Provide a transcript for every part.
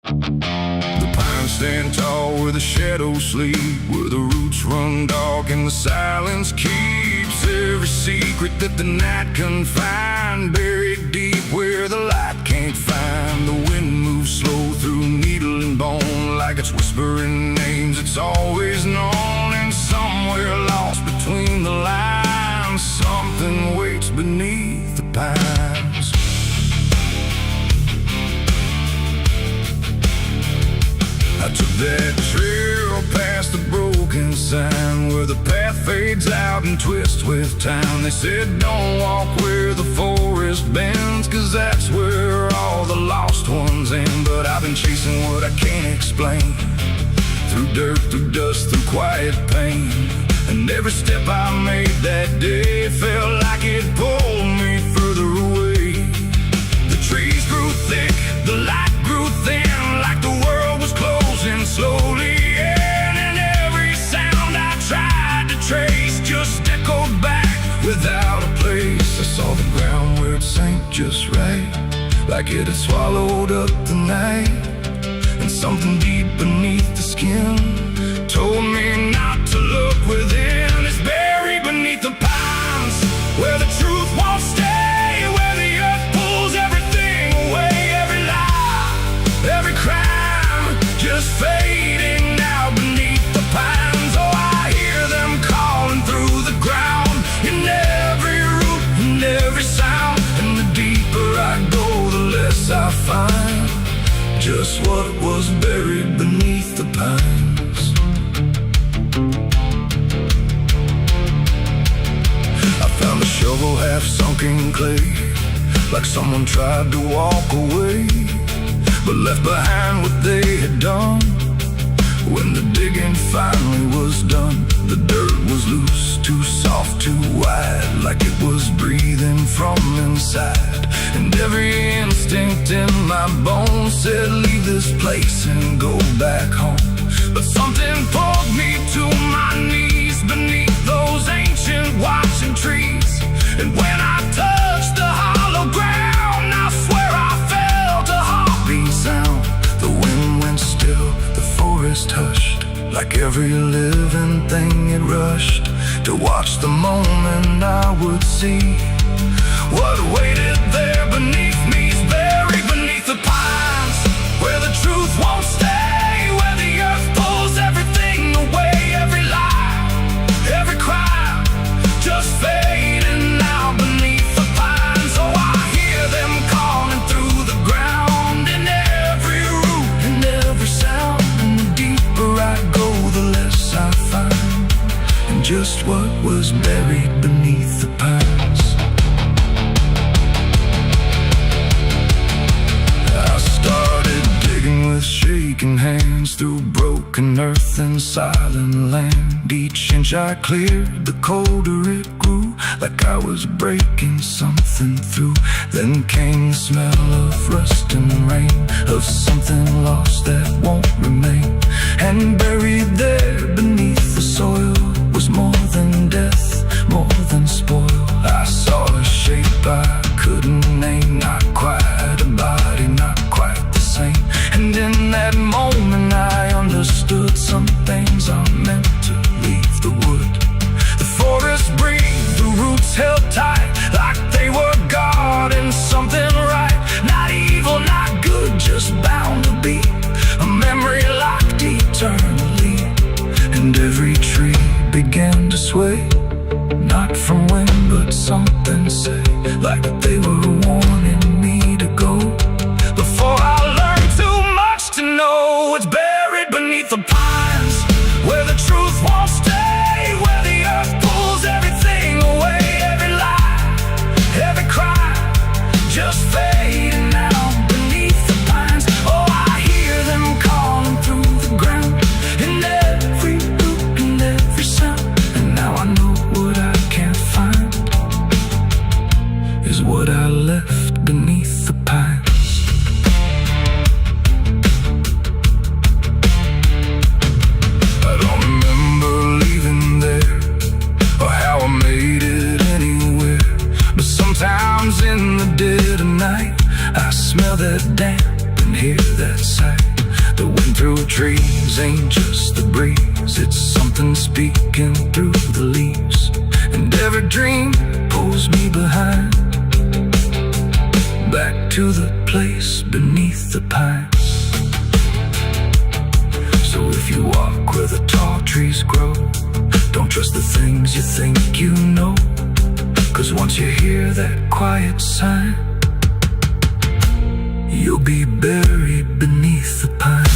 The pines stand tall where the shadows sleep, where the roots run dark and the silence keeps every secret that the night can find. Buried deep where the light can't find. The wind moves slow through needle and bone, like it's whispering names it's always known. And somewhere lost between the lines, something waits beneath the pines. I took that trail past the broken sign, where the path fades out and twists with time. They said don't walk where the forest bends, 'cause that's where all the lost ones end. But I've been chasing what I can't explain, through dirt, through dust, through quiet pain. And every step I made that day felt like it pulled me further away. The trees grew thick, the light grew thin, like the world was closing slowly in. And every sound I tried to trace just echoed back without a place. I saw the ground where it sank just right, like it had swallowed up the night. And something deep beneath the skin told me not to look within. It's buried beneath the pines, where the truth won't stay, where the earth pulls everything away. Every lie, every crime, just fading now beneath the pines. Oh, I hear them calling through the ground, in every root and every sound. And the deeper I go, the less I find just what was buried beneath the pines. I found a shovel half sunk in clay, like someone tried to walk away, but left behind what they had done. When the digging finally was done, the dirt was loose, too soft, too wide, like it was breathing from inside. And every instinct in my bones said leave this place and go back home. But something pulled me to my knees beneath those ancient watching trees. And when I touched the hollow ground, I swear I felt a heartbeat sound. The wind went still, the forest hushed, like every living thing it rushed to watch the moment I would see what waited there beneath me. Is buried beneath the pines, where the truth won't stay, where the earth pulls everything away. Every lie, every crime, just fading now beneath the pines. Oh, I hear them calling through the ground, in every root and every sound. And the deeper I go, the less I find, and just what was buried beneath the pines. With shaking hands through broken earth and silent land, each inch I cleared, the colder it grew, like I was breaking something through. Then came the smell of rust and rain, of something lost that won't remain. And buried there beneath the soil was more than death, more than spoil. I saw a shape I couldn't name, not quite a body, not quite the same. And in that moment I understood some things are meant to leave the wood. The forest breathed, the roots held tight, like they were guarding something right. Not evil, not good, just bound to be a memory locked eternally. And every tree began to sway, not from wind but something say, like they were warning me to go before I learned too much to know. It's buried beneath the pines, where the truth won't stay, where the earth pulls everything away. Every lie, every crime, just fading now beneath the pines. Oh, I hear them calling through the ground, in every root and every sound. And now I know what I can't find is what I left beneath the pines. trees ain't just the breeze, it's something speaking through the leaves. And every dream pulls me behind, back to the place beneath the pines. So if you walk where the tall trees grow, don't trust the things you think you know, 'cause once you hear that quiet sign, you'll be buried beneath the pines.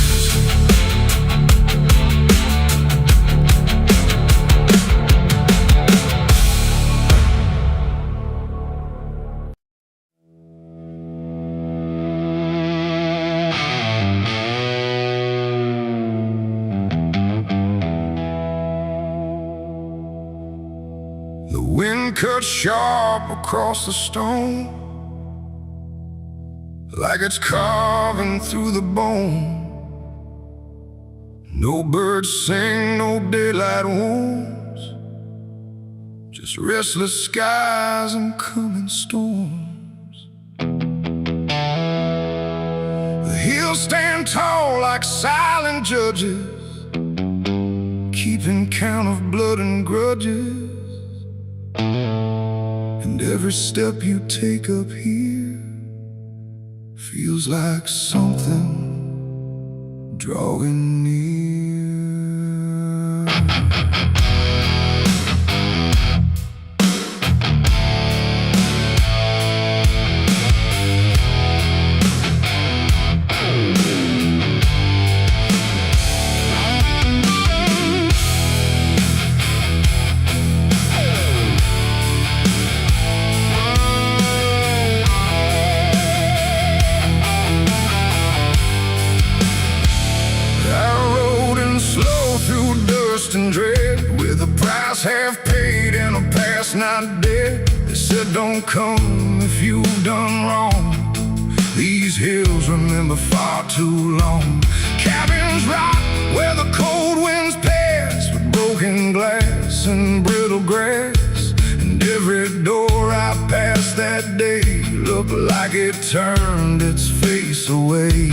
The wind cuts sharp across the stone, like it's carving through the bone. No birds sing, no daylight wounds, just restless skies and coming storms. The hills stand tall like silent judges, keeping count of blood and grudges. And every step you take up here feels like something drawing near. And dread, with a price half paid and a past not dead. They said don't come if you've done wrong. These hills remember far too long. Cabins rock where the cold winds pass, with broken glass and brittle grass. And every door I passed that day looked like it turned its face away.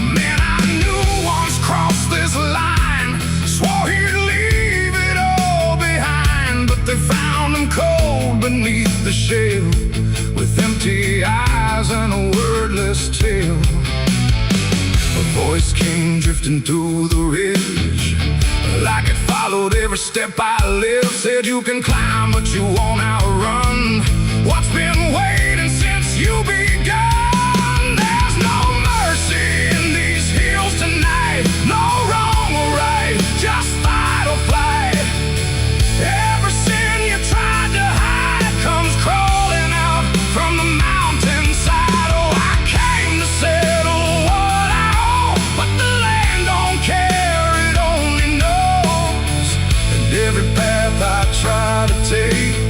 A man I knew once crossed this line, swore he'd leave it all behind, but they found him cold beneath the shell, with empty eyes and a wordless tale. A voice came drifting through the ridge, like it followed every step I lived. Said you can climb but you won't outrun what's been waiting since you begun. There's no mercy in these hills tonight, no wrong or right, just fight or flight. Every sin you tried to hide comes crawling out from the mountainside. Oh, I came to settle what I owe, but the land don't care, it only knows. And every path I try to take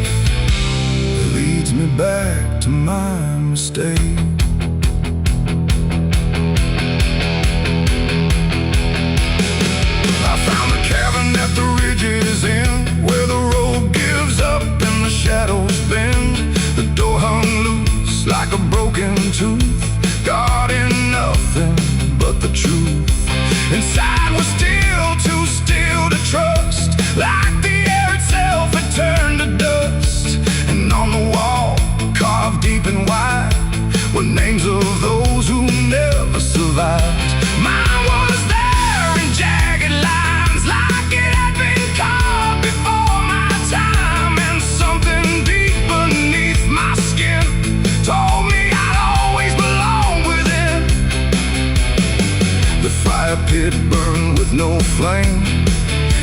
leads me back to my mistake. I found the cabin at the ridge's end, where the road gives up and the shadows bend. The door hung loose like a broken tooth, guarding nothing but the truth. Inside was still too still to trust, like the air itself had turned to dust. And on the wall, carved deep and wide, were names of those who never survived. Mine was there in jagged lines, like it had been carved before my time. And something deep beneath my skin told me I'd always belong within. The fire pit burned with no flame,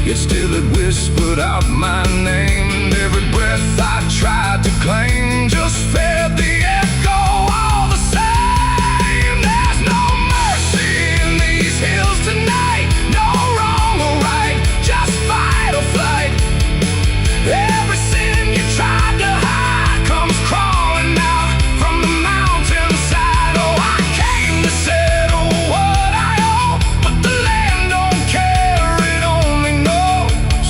yet still it whispered out my name. And every breath I tried to claim just fed the echo all the same. There's no mercy in these hills tonight, no wrong or right, just fight or flight. Every sin you tried to hide comes crawling out from the mountainside. Oh, I came to settle what I owe, but the land don't care, it only knows.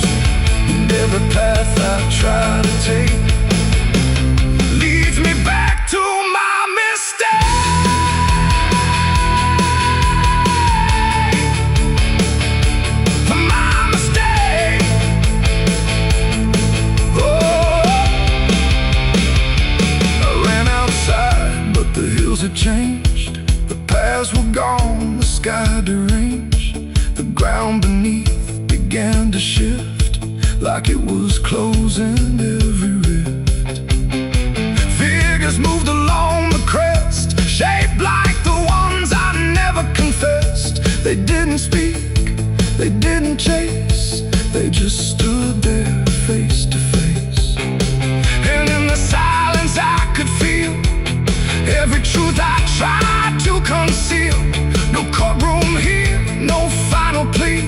And every path I try to take leads me back to sky deranged. The ground beneath began to shift, like it was closing every rift. Figures moved along the crest, shaped like the ones I never confessed. They didn't speak, they didn't chase, they just stood there face to face. And in the silence I could feel every truth I tried to conceal. No courtroom here, no final plea,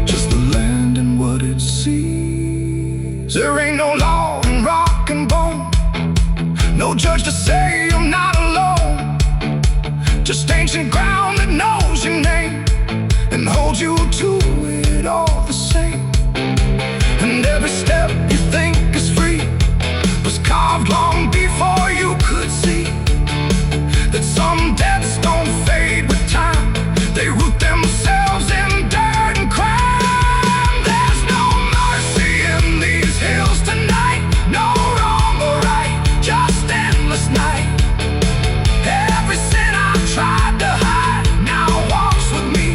just the land and what it sees. There ain't no law in rock and bone, no judge to say I'm not alone. Just ancient ground that knows your name and holds you to it all the same. And every step you think is free was carved long before you could see that some debts don't fade with time, they root themselves in dirt and crime. There's no mercy in these hills tonight, no wrong or right, just endless night. Every sin I tried to hide now walks with me,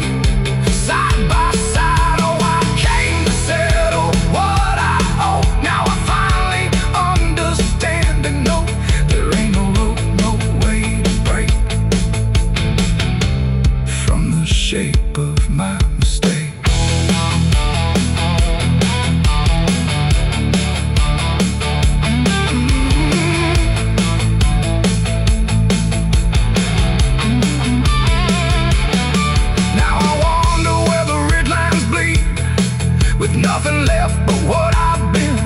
side by side. Oh, I came to settle what I owe. Now I finally understand and know there ain't no rope, no way to break from the shape of my mistake. With nothing left but what I've been,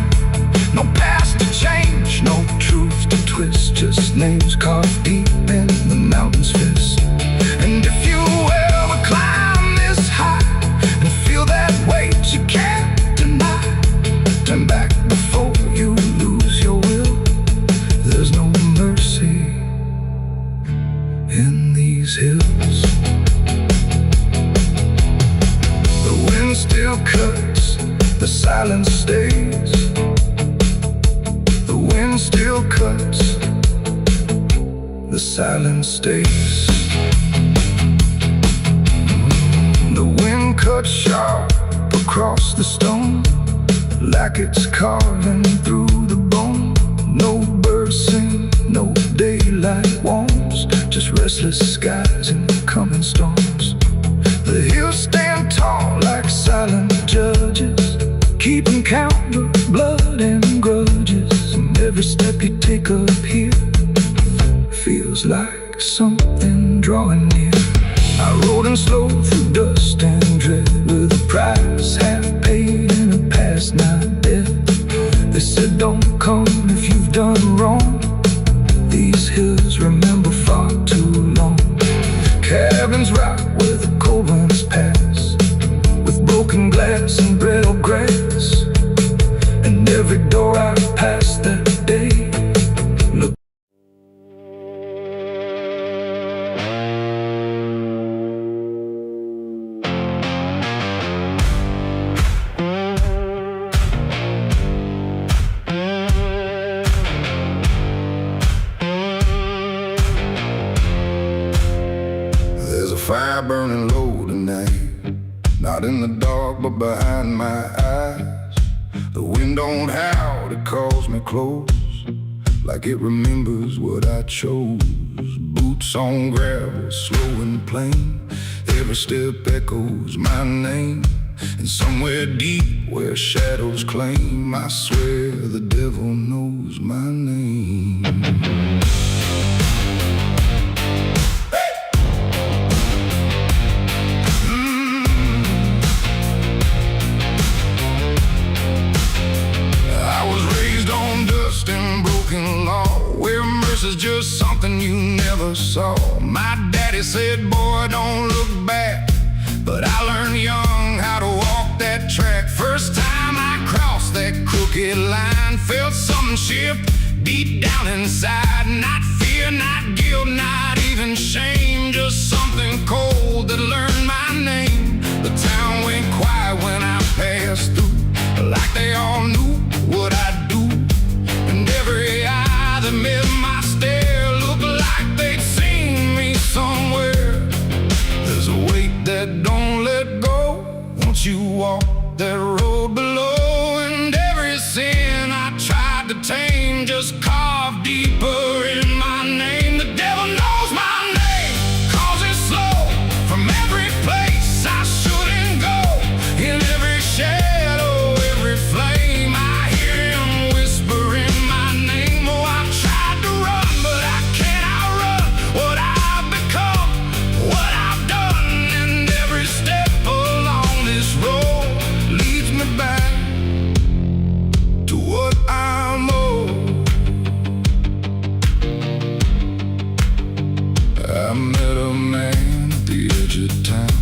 no past to change, no truth to twist, just names carved deep in the mountain's fist. And if you ever climb this high and feel that weight you can't deny, turn back before you lose your will. There's no mercy in these hills. The wind still cuts, the silence stays. The wind still cuts, the silence stays. The wind cuts sharp across the stone, like it's carving through the bone. No birds sing, no daylight warms, just restless skies and coming storms. The hills stand tall like silent judges, keeping count of blood and grudges. And every step you take up here feels like something drawing near. I rode in slow through dust and dread, with a price half paid and a past not dead. They said don't come if you've done wrong, these hills remember far too long. Cabins rock where the cold winds pass, with broken glass and brittle grass. And every door I've passed that day look. There's a fire burning low tonight, not in the dark but behind my eyes. The wind don't howl, it calls me close, like it remembers what I chose. Boots on gravel, slow and plain, every step echoes my name. And somewhere deep where shadows claim, I swear the devil knows my name. Is just something you never saw. My daddy said, boy, don't look back, but I learned young how to walk that track. First time I crossed that crooked line, felt something shift deep down inside. Not fear, not guilt, not even shame, just something cold that learned my name. The town went quiet when I passed through, like they all knew what I'd do. And every eye that met my stare looked like they'd seen me somewhere. watched you walk that road below, and every sin I tried to tame just carved deeper in my name. The devil knows my name, 'cause it's slow from every place I shouldn't go. In every shadow, every flame, I hear him whispering my name. Oh, I've tried to run, but I can't outrun what I've become, what I've done. And every step along this road leads me back to what I'm owed. I met a man at the edge of town,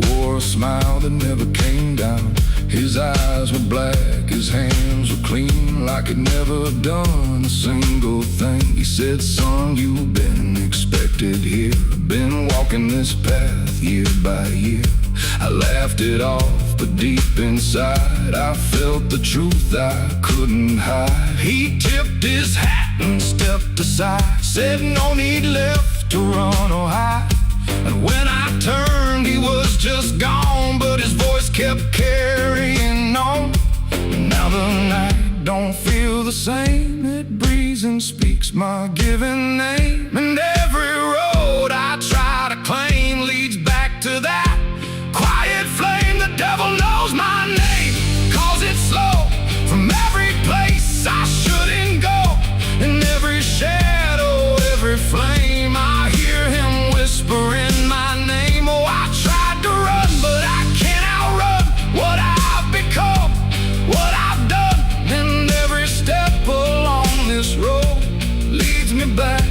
wore a smile that never came down. His eyes were black, his hands were clean, like he'd never done a single thing. He said, "Son, you've been expected here, been walking this path year by year." I laughed it off, but deep inside I felt the truth I couldn't hide. He tipped his hat and stepped aside, said no need left to run or hide. And when I turned, he was just gone, but his voice kept carrying on. And now the night don't feel the same, it breathes and speaks my given name. And every road I try to claim leads back to that quiet flame. The devil knows my name, 'cause it's slow from every place I shouldn't go. In every shadow, every flame, I hear him whispering my name. Oh, I tried to run, but I can't outrun what I've become, what I've done. And every step along this road leads me back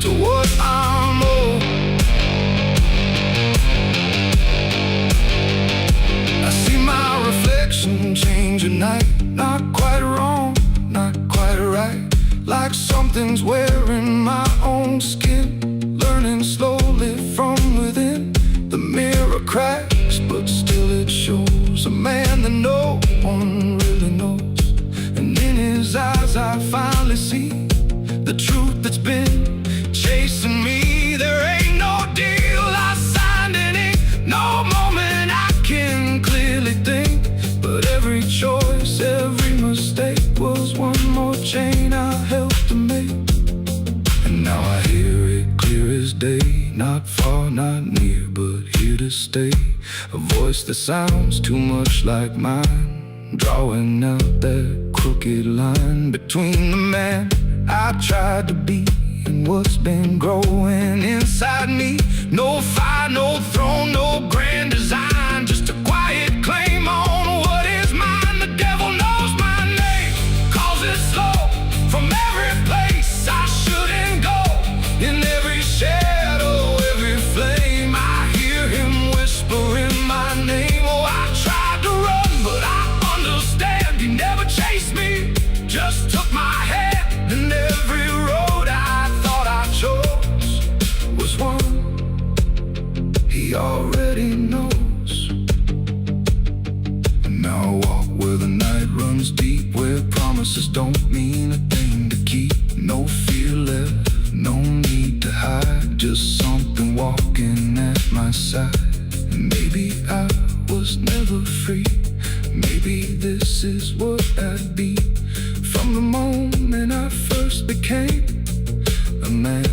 to what I'm owed. I see my reflection change at night, not quite wrong, not quite right, like something's wearing my own skin, learning slowly from within. The mirror cracks, but still it shows a man that no one really knows. And in his eyes I finally see the truth that's been chasing me. There ain't no deal I signed in ink, no moment I can clearly think, but every choice, every mistake was one more chain I helped to make. And now I hear it clear as day, not far, not near, but here to stay. A voice that sounds too much like mine, drawing out that crooked line between the man I tried to be and what's been growing inside me. No fire, no throne, no grand design, just a quiet claim on what is mine. The devil knows my name, 'cause it's slow from every place I shouldn't go. In every shadow, every flame, I hear him whispering my name. Oh, I tried to run, but I understand he never chased me, just took my hand. And every road I thought I chose was one he already knows. And now I walk where the night runs deep, where promises don't mean a thing to keep. No fear left, no need to hide, just something walking at my side. And maybe I was never free, maybe this is what I'd be. From the moment I first became a man,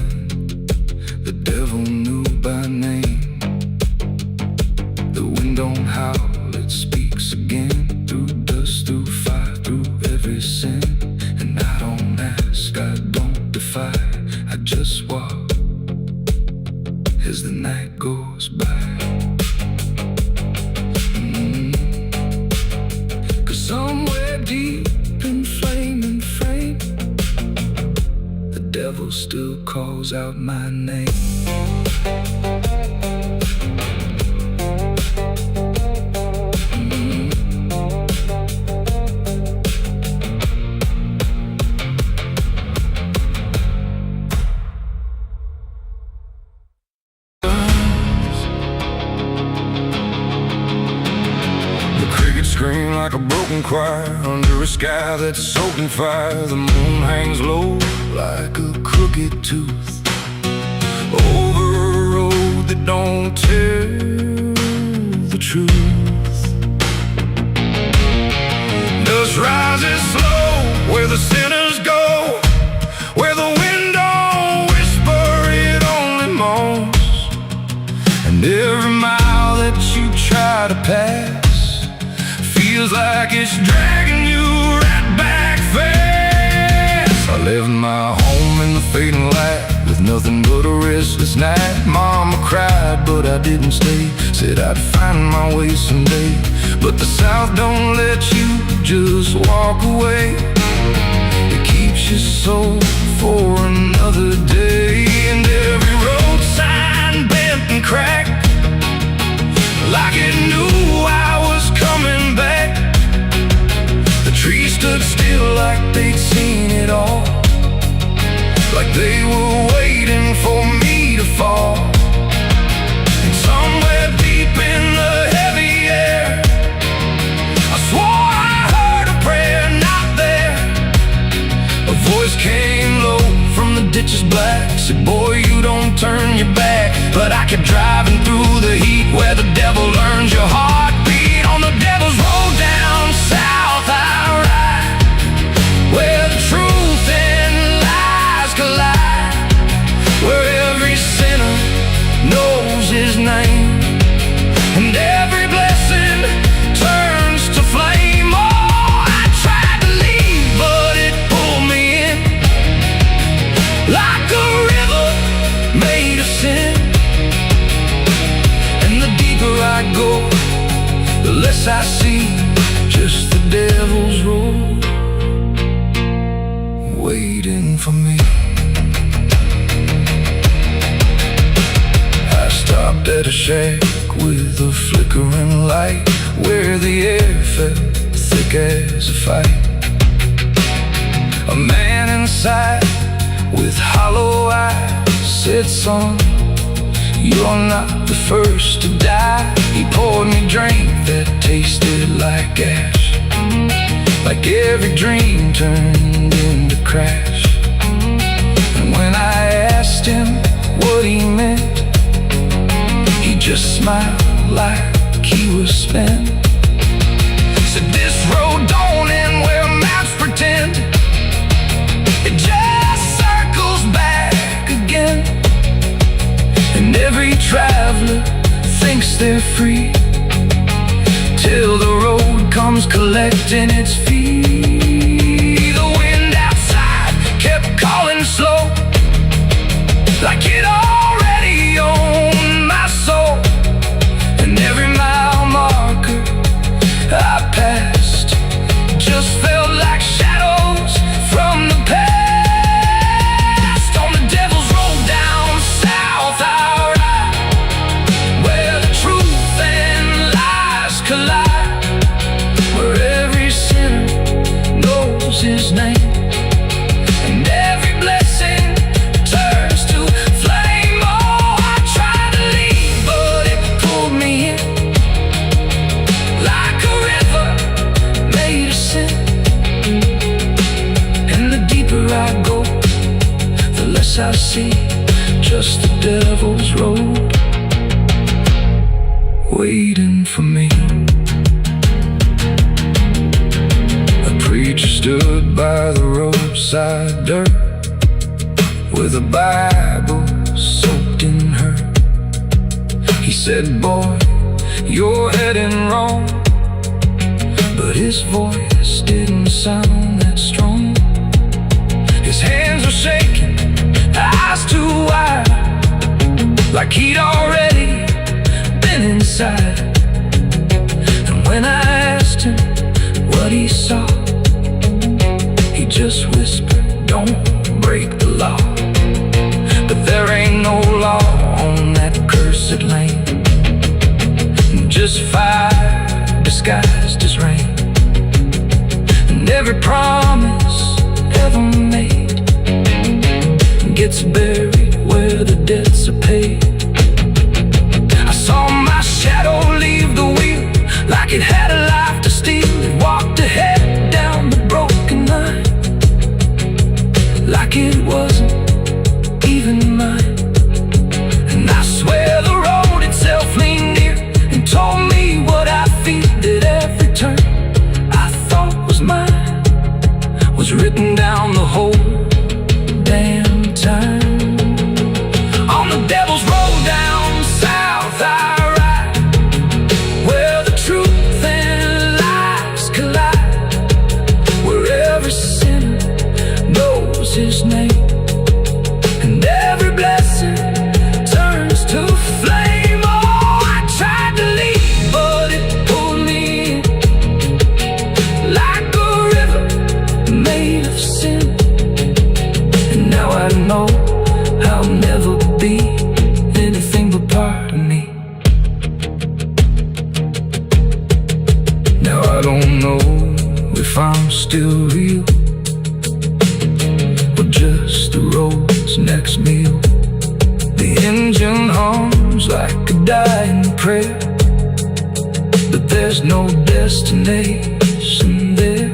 the devil knew by name. The wind don't howl, it speaks again, through dust, through fire, through every sin. And I don't ask, I don't defy, I just walk as the night goes by. 'Cause somewhere deep in flame and frame, the devil still calls out my name. Scream like a broken choir under a sky that's soaked in fire. The moon hangs low like a crooked tooth over a road that don't tell the truth. And every mile that you try to pass feels like it's dragging you right back fast. I left my home in the fading light with nothing but a restless night. Mama cried, but I didn't stay. Said I'd find my way someday. But the South don't let you just walk away. It keeps your soul for another day. And every road sign bent and cracked, like it knew I was coming back. The trees stood still like they'd seen it all, like they were waiting for me to fall. And somewhere deep in the heavy air, I swore I heard a prayer not there. A voice came low from the ditches black, said, boy, you don't turn your back. But I kept driving through the heat where the devil earns your heartbeat. On the devil's road down south I ride, where the truth and lies collide, where every sinner knows his name, and every blessing turns to flame. Oh, I tried to leave, but it pulled me in, like a river made of sin. And the deeper I go, the less I see, just the devil's road waiting for me. I stopped at a shack with a flickering light, where the air felt thick as a fight. A man inside with hollow eyes said, son, you're not the first to die. He poured me a drink that tasted like ash, like every dream turned into crash. And when I asked him what he meant, he just smiled like he was spent. Said, this road don't end where maps pretend, it just circles back again. And every traveler thinks they're free, till the road comes collecting its fee. The wind outside kept calling slow, like it already owned my soul. And every mile marker I passed just felt like shadows from the past. On the devil's road down south I ride, where the truth and lies collide, where every sinner knows his name, and every blessing turns to flame. Oh, I tried to leave, but it pulled me in, like a river made of sin. And the deeper I go, the less I see, just the devil's road waiting for me. A preacher stood by the roadside dirt, with a Bible soaked in her. He said, boy, you're heading wrong. But his voice didn't sound that strong. His hands were shaking, eyes too wide, like he'd already been inside. And when I asked him what he saw, he just whispered, don't break the law. But there ain't no law on that cursed land, just fire disguised as rain. And every promise ever made gets buried where the debts are paid. I saw my shadow leave the wheel, like it had a life to steal. It walked ahead down the broken line, like it wasn't even mine. And I swear the road itself leaned near and told me what I feel, that every turn I thought was mine was written down the whole damn time. On the devil's road still real, or just the road's next meal. The engine hums like a dying prayer, but there's no destination there.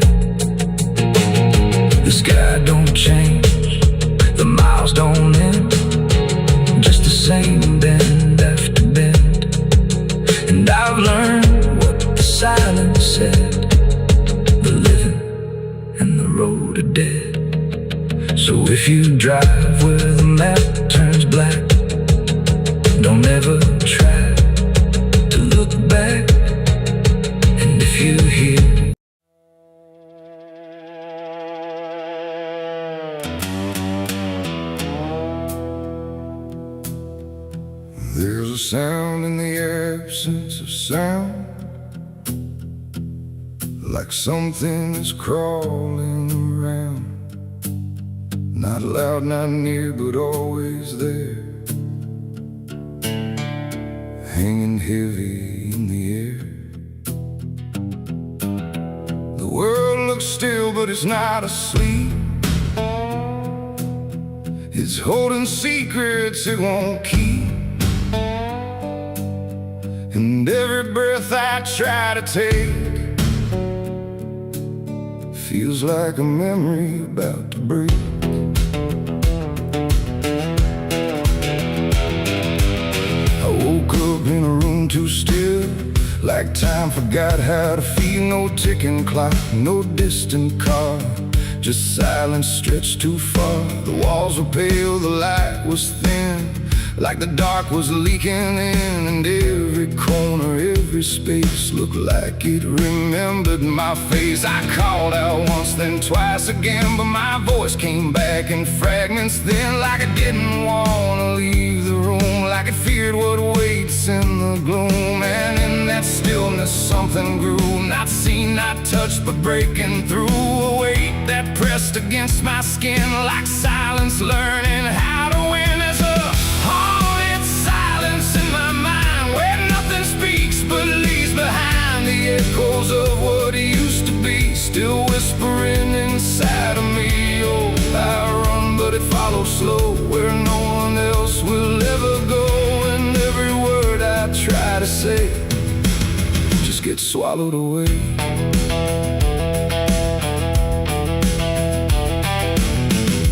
The sky don't change, the miles don't end, just the same bend after bend. And I've learned what the silence said: the living and the road are dead. So if you drive where the map turns black, don't ever try to look back. And if you hear there's a sound in the absence of sound, like something is crawling around, not loud, not near, but always there, hanging heavy in the air. The world looks still, but it's not asleep. It's holding secrets it won't keep. And every breath I try to take feels like a memory about to break. I woke up in a room too still, like time forgot how to feel. No ticking clock, no distant car, just silence stretched too far. The walls were pale, the light was thin, like the dark was leaking in. And every corner, every space looked like it remembered my face. I called out once, then twice again, but my voice came back in fragments then, like I didn't want to leave the room, like it feared what waits in the gloom. And in that stillness something grew, not seen, not touched, but breaking through. A weight that pressed against my skin, like silence learning how to win. There's a haunted silence in my mind, where nothing speaks but leaves behind the echoes of what used to be, still whispering inside of me. Oh, I run, but it follows slow, where no one else will ever go. And every word I try to say just gets swallowed away.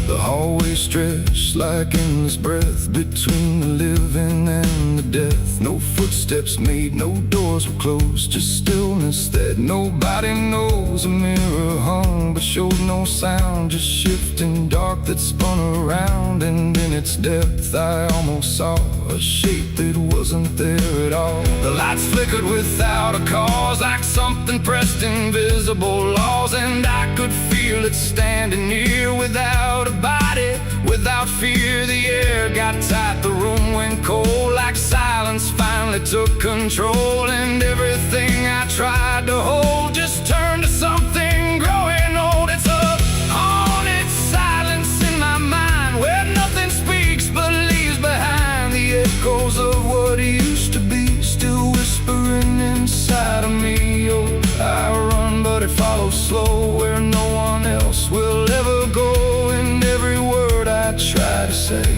The hallway stretched like endless breath between the living and the death. No footsteps made, no doors were closed, just stillness that nobody knows. A mirror hung but showed no sound, just shifting dark that spun around. And in its depth I almost saw a shape that wasn't there at all. The lights flickered without a cause, like something pressed invisible laws. And I could feel it standing near, without a body, without fear. The air got tight, the room went cold, like silence finally took control. And everything I tried to hold just turned to something growing old. It's a haunted silence in my mind, where nothing speaks but leaves behind the echoes of what used to be, still whispering inside of me. Oh, I run, but it follows slow, where no one else will ever go. And every word I try to say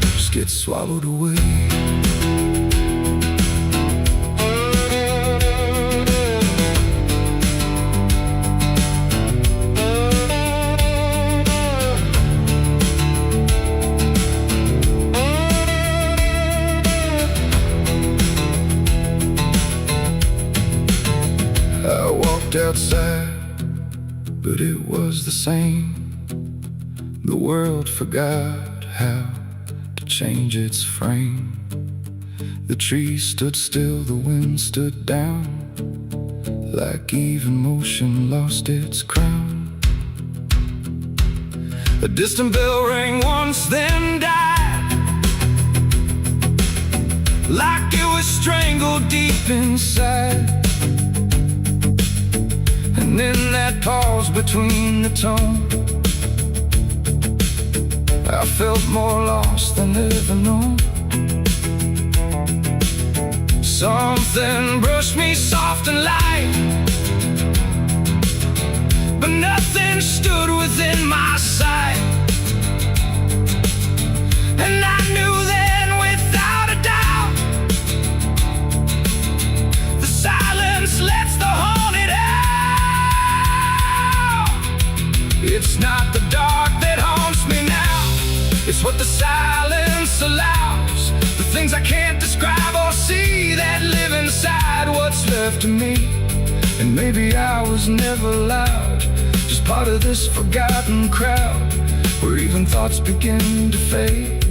just gets swallowed away. I walked outside, but it was the same. The world forgot how to change its frame. The trees stood still, the wind stood down, like even motion lost its crown. A distant bell rang once, then died, like it was strangled deep inside. And in that pause between the tone, I felt more lost than ever known. Something brushed me soft and light, something stood within my sight, and I knew then without a doubt, the silence lets the haunted out. It's not the dark that haunts me now, it's what the silence allows. The things I can't describe or see that live inside what's left of me. And maybe I was never loud, just part of this forgotten crowd, where even thoughts begin to fade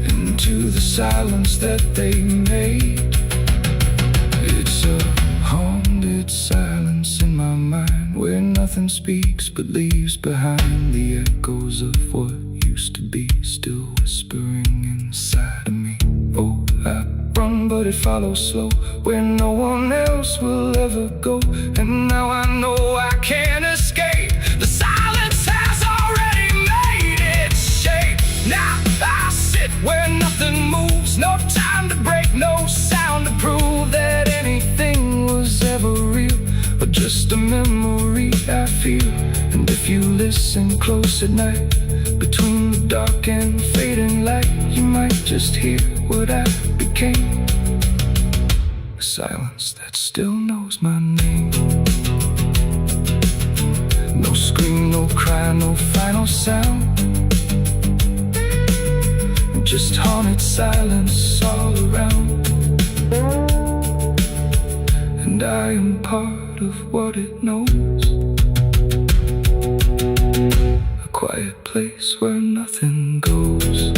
into the silence that they made. It's a haunted silence in my mind, where nothing speaks but leaves behind the echoes of what used to be, still whispering inside of me. Oh, I run, but it follows slow, where no one else will ever go. And now I know I can't escape. The silence has already made its shape. Now I sit where nothing moves, no time to break, no sound to prove that anything was ever real, or just a memory I feel. And if you listen close at night, between the dark and fading light, you might just hear what I became. A silence that still knows my name. No scream, no cry, no final sound, just haunted silence all around. And I am part of what it knows, a quiet place where nothing goes.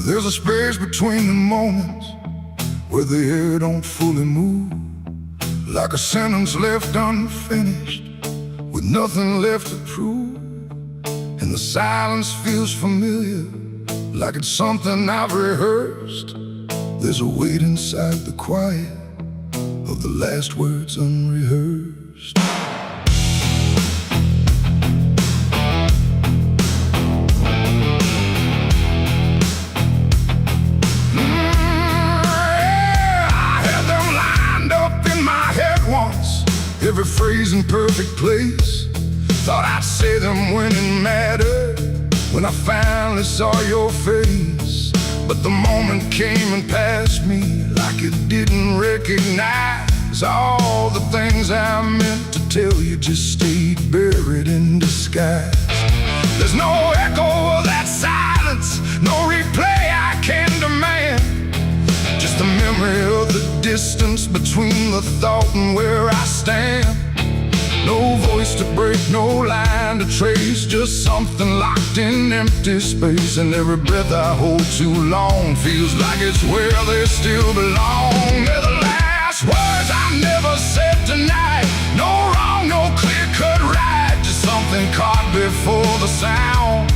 There's a space between the moments where the air don't fully move, like a sentence left unfinished with nothing left to prove. And the silence feels familiar, like it's something I've rehearsed. There's a weight inside the quiet of the last words unrehearsed. Every phrase in perfect place, thought I'd say them when it mattered, when I finally saw your face. But the moment came and passed me like it didn't recognize all the things I meant to tell you just stayed buried in disguise. There's no echo of that silence, no replay I can demand, just a memory of the distance between the thought and where I stand. No voice to break, no line to trace, just something locked in empty space. And every breath I hold too long feels like it's where they still belong. They're the last words I never said tonight. No wrong, no clear-cut right, just something caught before the sound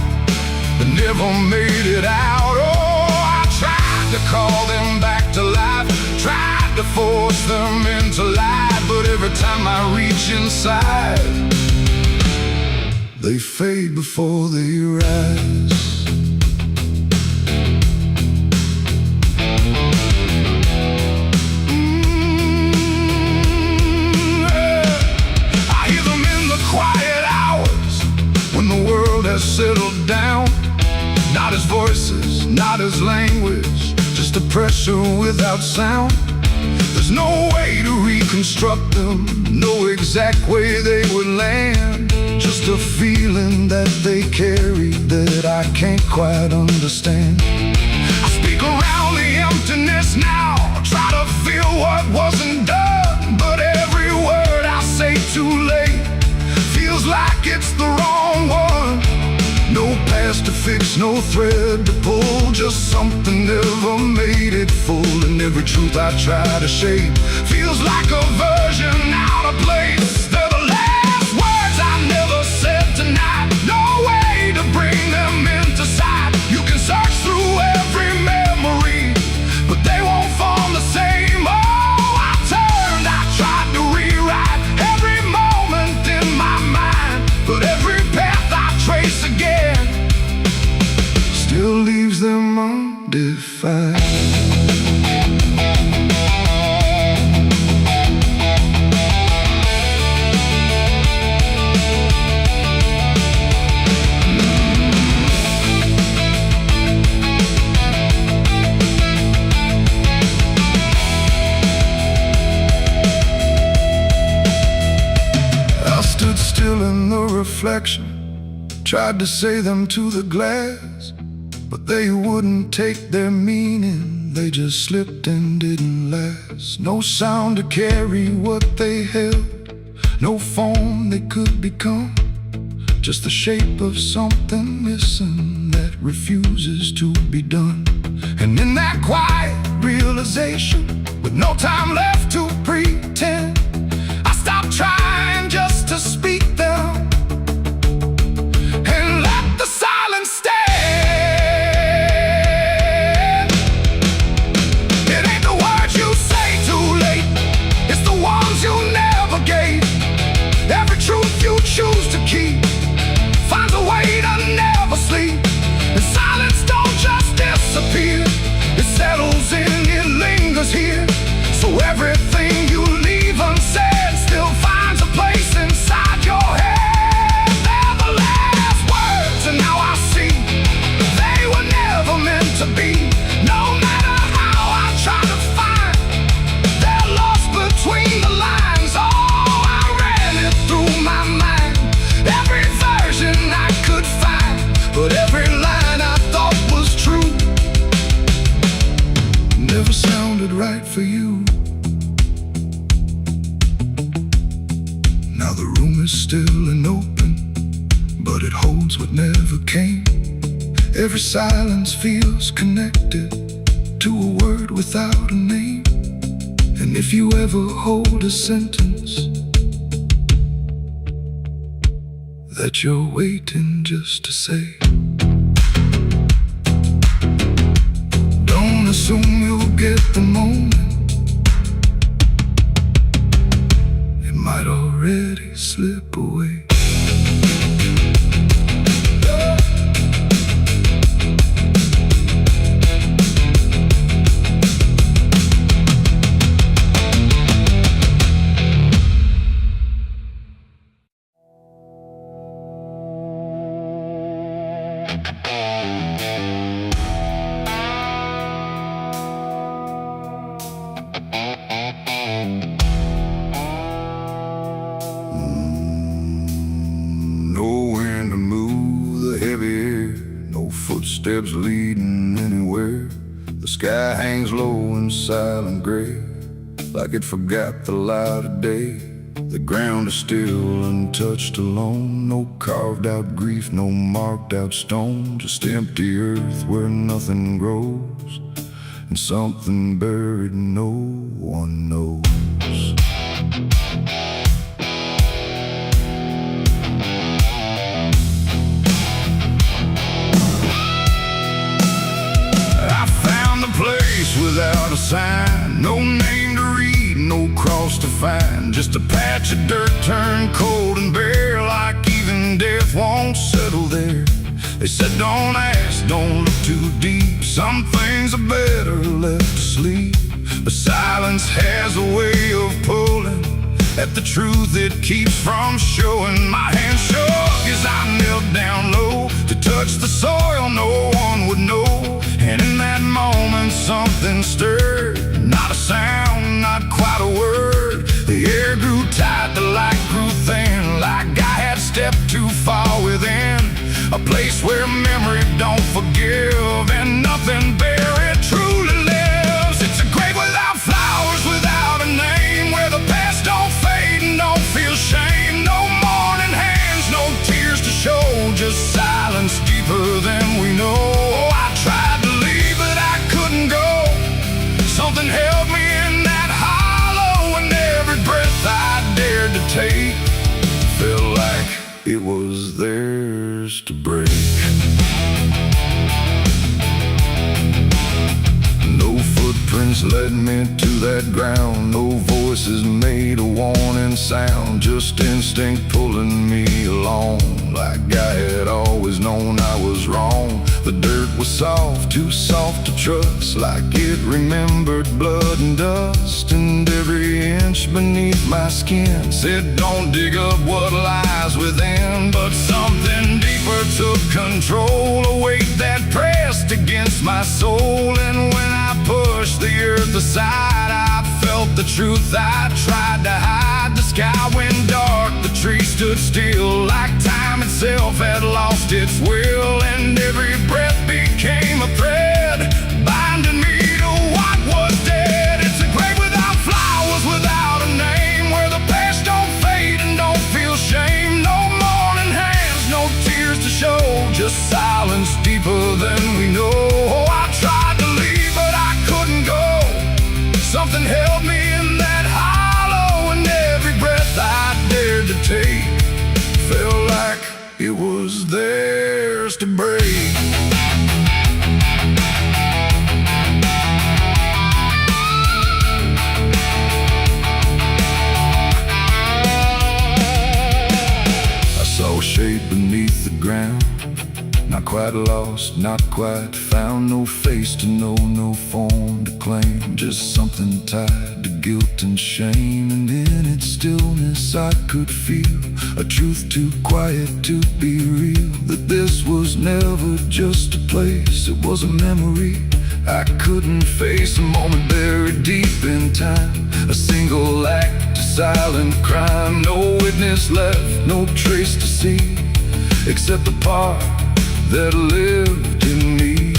that never made it out. Oh, I tried to call them back to life, tried to force them into light, but every time I reach inside, they fade before they rise. I hear them in the quiet hours when the world has settled down. Not as voices, not as language, just a pressure without sound. There's no way to reconstruct them, no exact way they would land, just a feeling that they carry that I can't quite understand. I speak around the emptiness now, try to feel what wasn't done, but every word I say too late feels like it's the wrong one. No past to fix, no thread to pull, just something never made it full. and every truth I try to shape feels like a version out of place. They're the last words I never said tonight. No way to bring them into sight. You can search through every memory, but they won't form the same. Oh, I turned, I tried to rewrite every moment in my mind, but every path I trace again still leaves them undefined. Still in the reflection, tried to say them to the glass, but they wouldn't take their meaning. They just slipped and didn't last. No sound to carry what they held, no form they could become, just the shape of something missing that refuses to be done. And in that quiet realization, with no time left to pretend, I stopped trying just to speak them and let the silence stand. It ain't the words you say too late, it's the ones you never gave. Every truth you choose to keep finds a way to never sleep. And silence don't just disappear, it settles in, it lingers here. So everything you leave unsaid still finds a place inside your head. They're the last words, and now I see they were never meant to be. No matter how I try to find, they're lost between the lines. Oh, I ran it through my mind, every version I could find, but every line I thought was true never sounded right for you. Now the room is still and open, but it holds what never came. Every silence feels connected to a word without a name. And if you ever hold a sentence that you're waiting just to say, don't assume you'll get the moment. It might already slip away. Footsteps leading anywhere. The sky hangs low in silent gray, like it forgot the light of day. The ground is still untouched alone. No carved out grief, no marked out stone. Just empty earth where nothing grows, and something buried no one knows. Without a sign, no name to read, no cross to find, just a patch of dirt turned cold and bare, like even death won't settle there. They said don't ask, don't look too deep, some things are better left asleep. But silence has a way of pulling at the truth it keeps from showing. My hand shook as I knelt down low to touch the soil no one would know. And in that moment something stirred, not a sound, not quite a word. The air grew tight, the light grew thin, like I had stepped too far within a place where memory don't forgive and nothing buried truly lives. It's a grave without flowers, without a name, where the past don't fade and don't feel shame. No mourning hands, no tears to show, just silence deeper than we know. I tried to leave, but I couldn't go. Something silence led me to that ground. No voices made a warning sound, just instinct pulling me along. Like I had always known I was wrong. The dirt was soft, too soft to trust, like it remembered blood and dust. And every inch beneath my skin said, don't dig up what lies within. But something deeper took control, a weight that pressed against my soul. And when I pushed the earth aside, I felt the truth I tried to hide. The sky went dark, the trees stood still, like time itself had lost its will. And every breath became a thread, binding me to what was dead. It's a grave without flowers, without a name, where the past don't fade and don't feel shame. No mourning hands, no tears to show, just silence deeper than we know. Oh, I tried to leave, but I couldn't go. Something held me in that hollow, and every breath I dared to take felt like it was theirs to break. I saw a shape beneath the ground, not quite lost, not quite found. No face to know, no form to claim, just something tied to guilt and shame. And in its stillness I could feel a truth too quiet to be real, that this was never just a place, it was a memory I couldn't face. A moment buried deep in time, a single act of silent crime. No witness left, no trace to see, except the part that lived in me.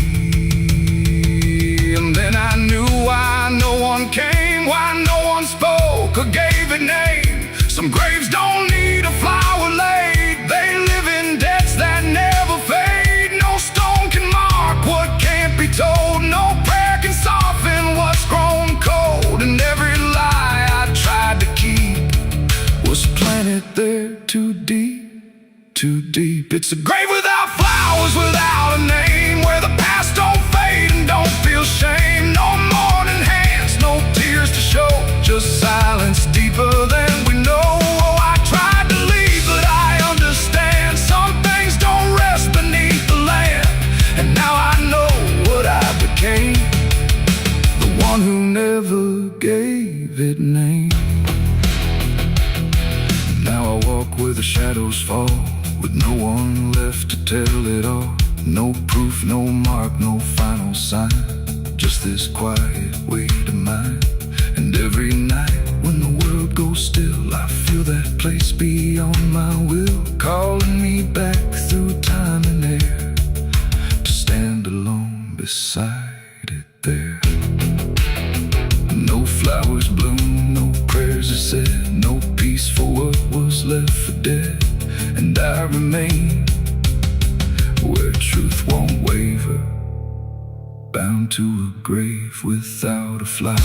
And then I knew why no one came, why no one spoke or gave it name. Some graves don't need a flower laid, they live in debts that never fade. No stone can mark what can't be told, no prayer can soften what's grown cold. And every lie I tried to keep was planted there too deep, too deep. It's a grave without flowers, without a name, where the past don't fade and don't feel shame. No mourning hands, no tears to show, just silence deeper than we know. Oh, I tried to leave, but I understand some things don't rest beneath the land. And now I know what I became, the one who never gave it name. Now I walk where the shadows fall, with no one left to tell it all. No proof, no mark, no final sign, just this quiet weight of mine. And every night when the world goes still, I feel that place beyond my will, calling me back through time and air, to stand alone beside it there. No flowers bloom, no prayers are said, no peace for what was left for dead. And I remain where truth won't waver, bound to a grave without a flower.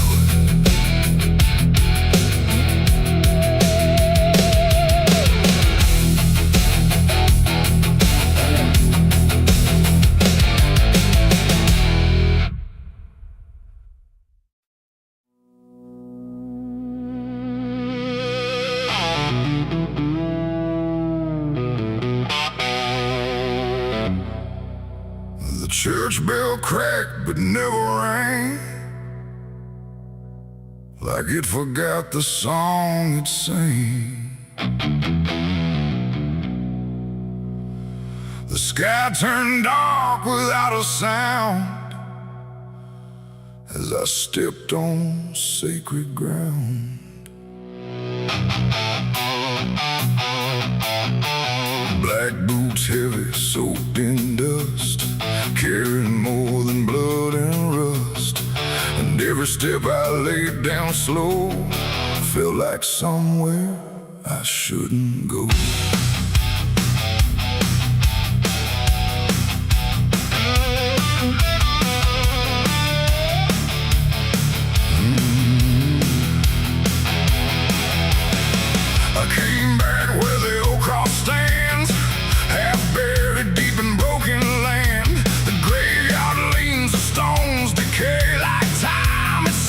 Church bell cracked but never rang, like it forgot the song it sang. The sky turned dark without a sound, as I stepped on sacred ground. Black boots heavy, soaked in dust, carrying more than blood and rust. And every step I laid down slow felt like somewhere I shouldn't go. I came back where the old cross stands, half buried deep in broken land. The graveyard leans, the stones decay like time itself.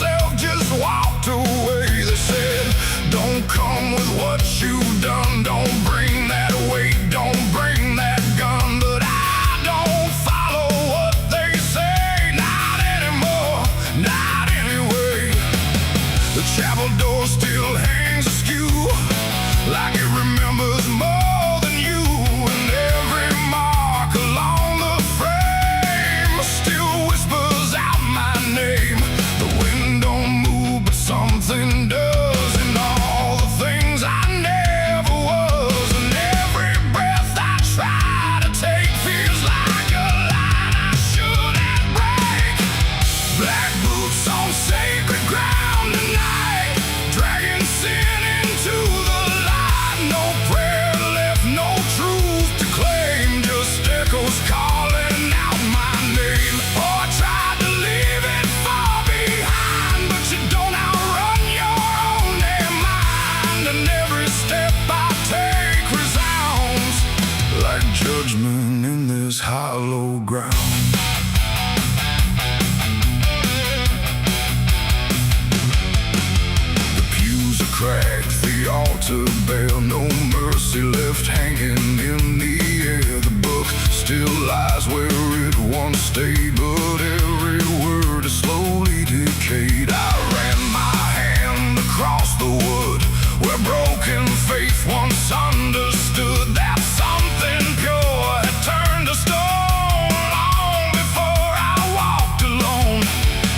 shade. I ran my hand across the wood where broken faith once understood that something pure had turned to stone. Long before I walked alone,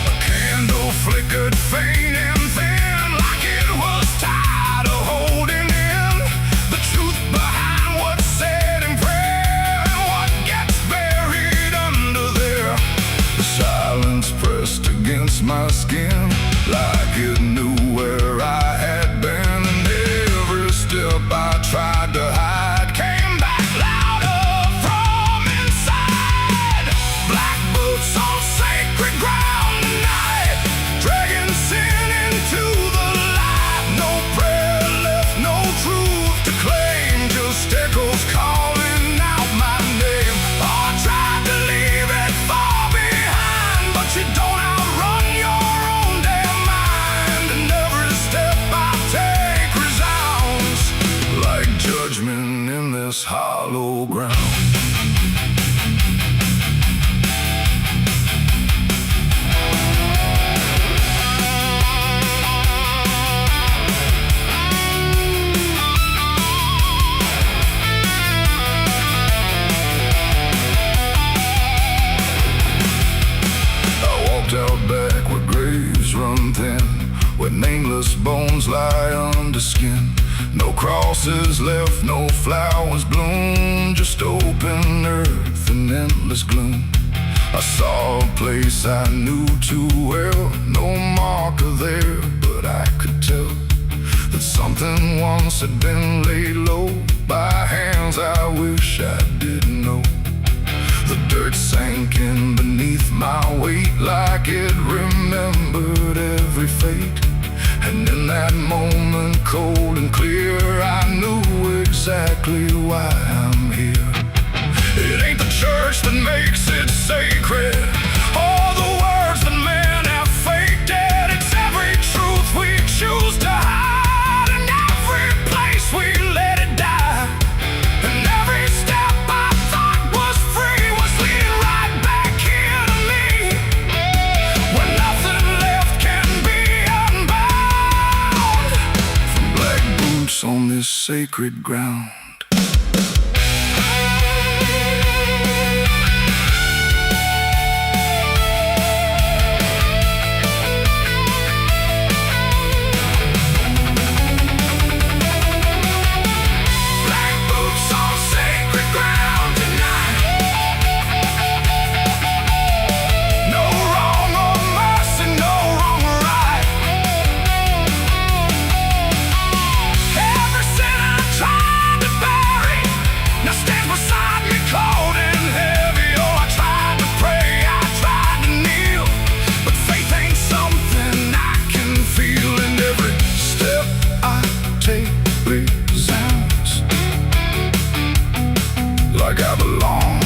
a candle flickered faint and thin, like it was tired of holding in the truth behind what's said in prayer and what gets buried under there. The silence pressed against my skin like it knew where I had been, and every step I tried to hide came back louder from inside. Black boots on sacred ground tonight, dragging sin into the light. No prayer left, no truth to claim, just echoes calling out my name. Oh, I tried to leave it far behind, but you don't outrun your own damn mind. And every step I take resounds like judgment in this hollow ground. I walked out back where graves run thin, where nameless bones lie under skin. No crosses left, no flowers bloom, just open earth and endless gloom. I saw a place I knew too well, no marker there, but I could tell that something once had been laid low by hands I wish I didn't know. The dirt sank in beneath my weight like it remembered every fate. And in that moment, cold and clear, I knew exactly why I'm here. It ain't the church that makes it sacred, or the words that men have faked it. It's every truth we choose to hide, and every place we let it die. And every step I thought was free was leading right back here to me, where nothing left can be unbound. From black boots on this sacred ground. Like I belong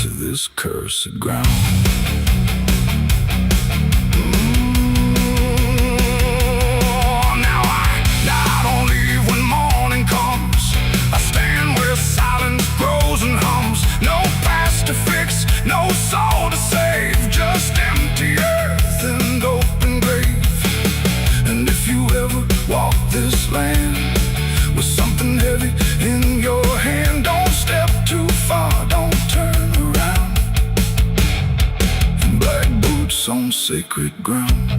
to this cursed ground. Now I don't leave when morning comes. I stand where silence grows and hums. No past to fix, no soul to save, just empty earth and open grave. And if you ever walk this land with something heavy in your hand, don't step too far, don't turn around. Black boots on sacred ground.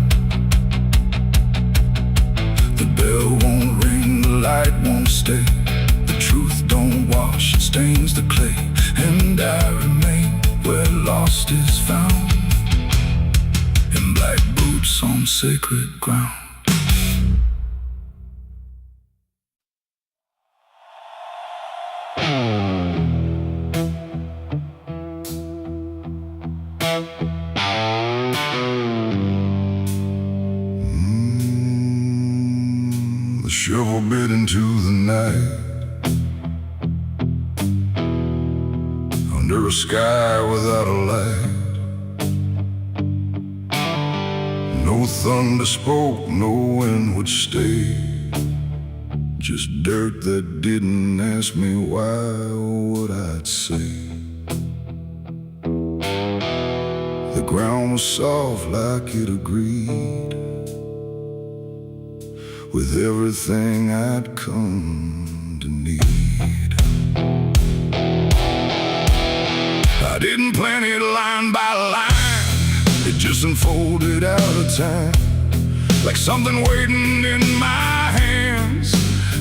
The bell won't ring, the light won't stay. The truth don't wash, it stains the clay. And I remain where lost is found, in black boots on sacred ground. The shovel bit into the night, under a sky without a light. No thunder spoke, no wind would stay, just dirt that didn't ask me why or what I'd say. The ground was soft like it agreed with everything I'd come to need. I didn't plan it line by line, it just unfolded out of time, like something waiting in my hands,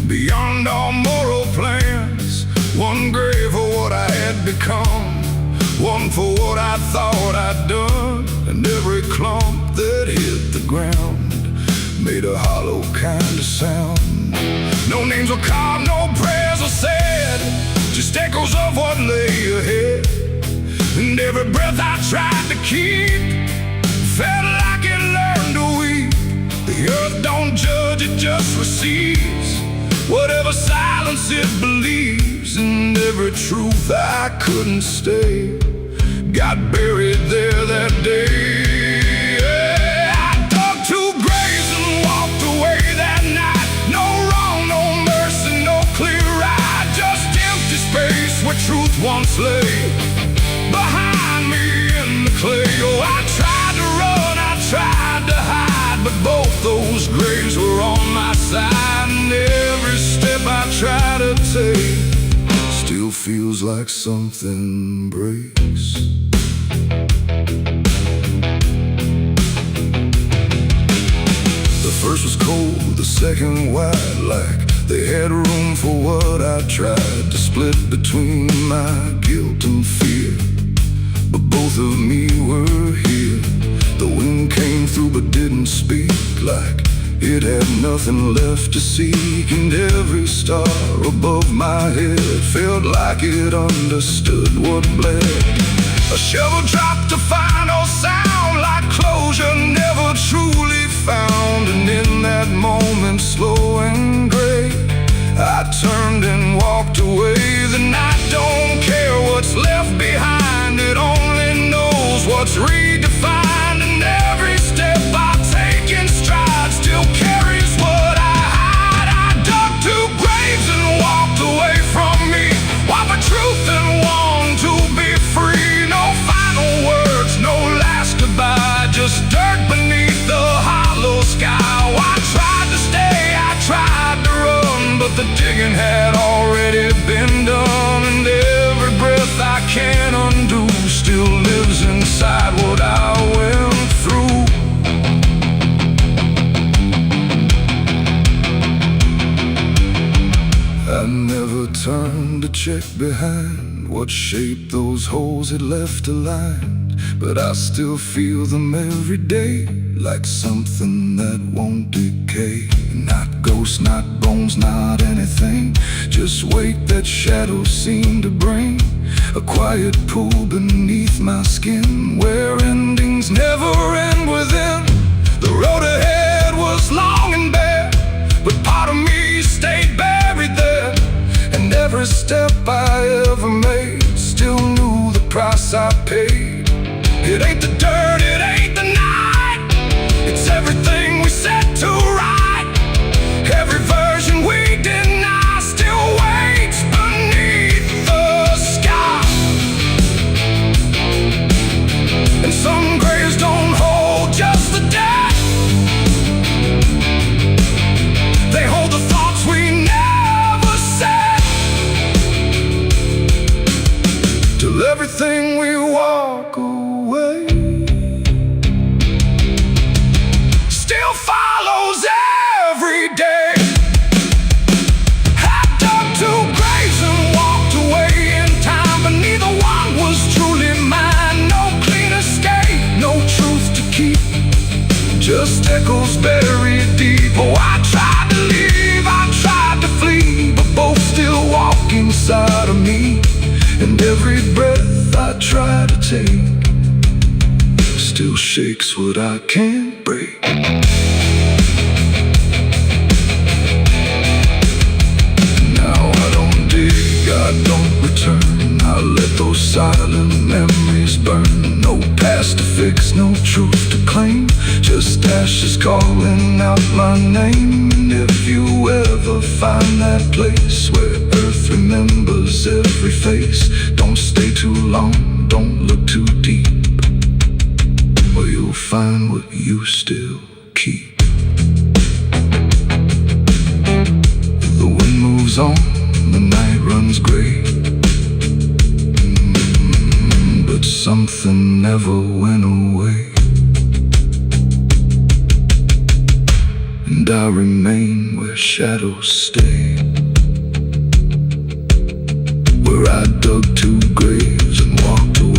beyond all moral plans. One grave for what I had become, one for what I thought I'd done, and every clump that hit the ground made a hollow kind of sound. No names were carved, no prayers were said, just echoes of what lay ahead. And every breath I tried to keep felt like it learned to weep. The earth don't judge, it just receives whatever silence it believes. And every truth I couldn't stay got buried there that day. I dug 2 graves and walked away that night. No wrong, no mercy, no clear ride, just empty space where truth once lay behind me in the clay. Oh, I tried to run, I tried to hide, but both those graves were on my side. And every step I try to take still feels like something breaks. The first was cold, the second wide, like they had room for what I tried to split between my guilt and fear. But both of me were here. The wind came through but didn't speak, like it had nothing left to seek. And every star above my head felt like it understood what bled. A shovel dropped to final sound, like closure never truly found. And in that moment, slow and gray, I turned and walked away. The night don't care what's left behind, it only knows what's redefined. And every step I take in stride still carries what I hide. I dug 2 graves and walked away from me, one for truth and one to be free. No final words, no last goodbye, just dirt beneath the hollow sky. Oh, I tried to stay, I tried to run, but the digging had already been done. And every breath I can't undo still lives inside what I went through. I never turned to check behind what shape those holes had left aligned, but I still feel them every day, like something that won't decay. Not ghosts, not bones, not anything, just weight that shadows seem to bring. A quiet pool beneath my skin, where endings never end within. The road ahead was long and bare, but part of me stayed buried there. And every step I ever made still knew the price I paid. It ain't the dirt, it ain't the night, it's everything we set to right. Every version we deny still waits beneath the sky. And some graves don't hold just the dead, they hold the thoughts we never said. Till everything we walk away still follows every day. I dug 2 graves and walked away in time, but neither one was truly mine. No clean escape, no truth to keep, just echoes buried deep. Oh, I tried to leave, I tried to flee, but both still walk inside of me. And every breath I try to take still shakes what I can't break. Now I don't dig, I don't return, I let those silent memories burn. No past to fix, no truth to claim, just ashes calling out my name. And if you ever find that place where earth remembers every face, don't stay too long, don't look too deep. find what you still keep. The wind moves on, the night runs gray, but something never went away. And I remain where shadows stay, where I dug 2 graves and walked away.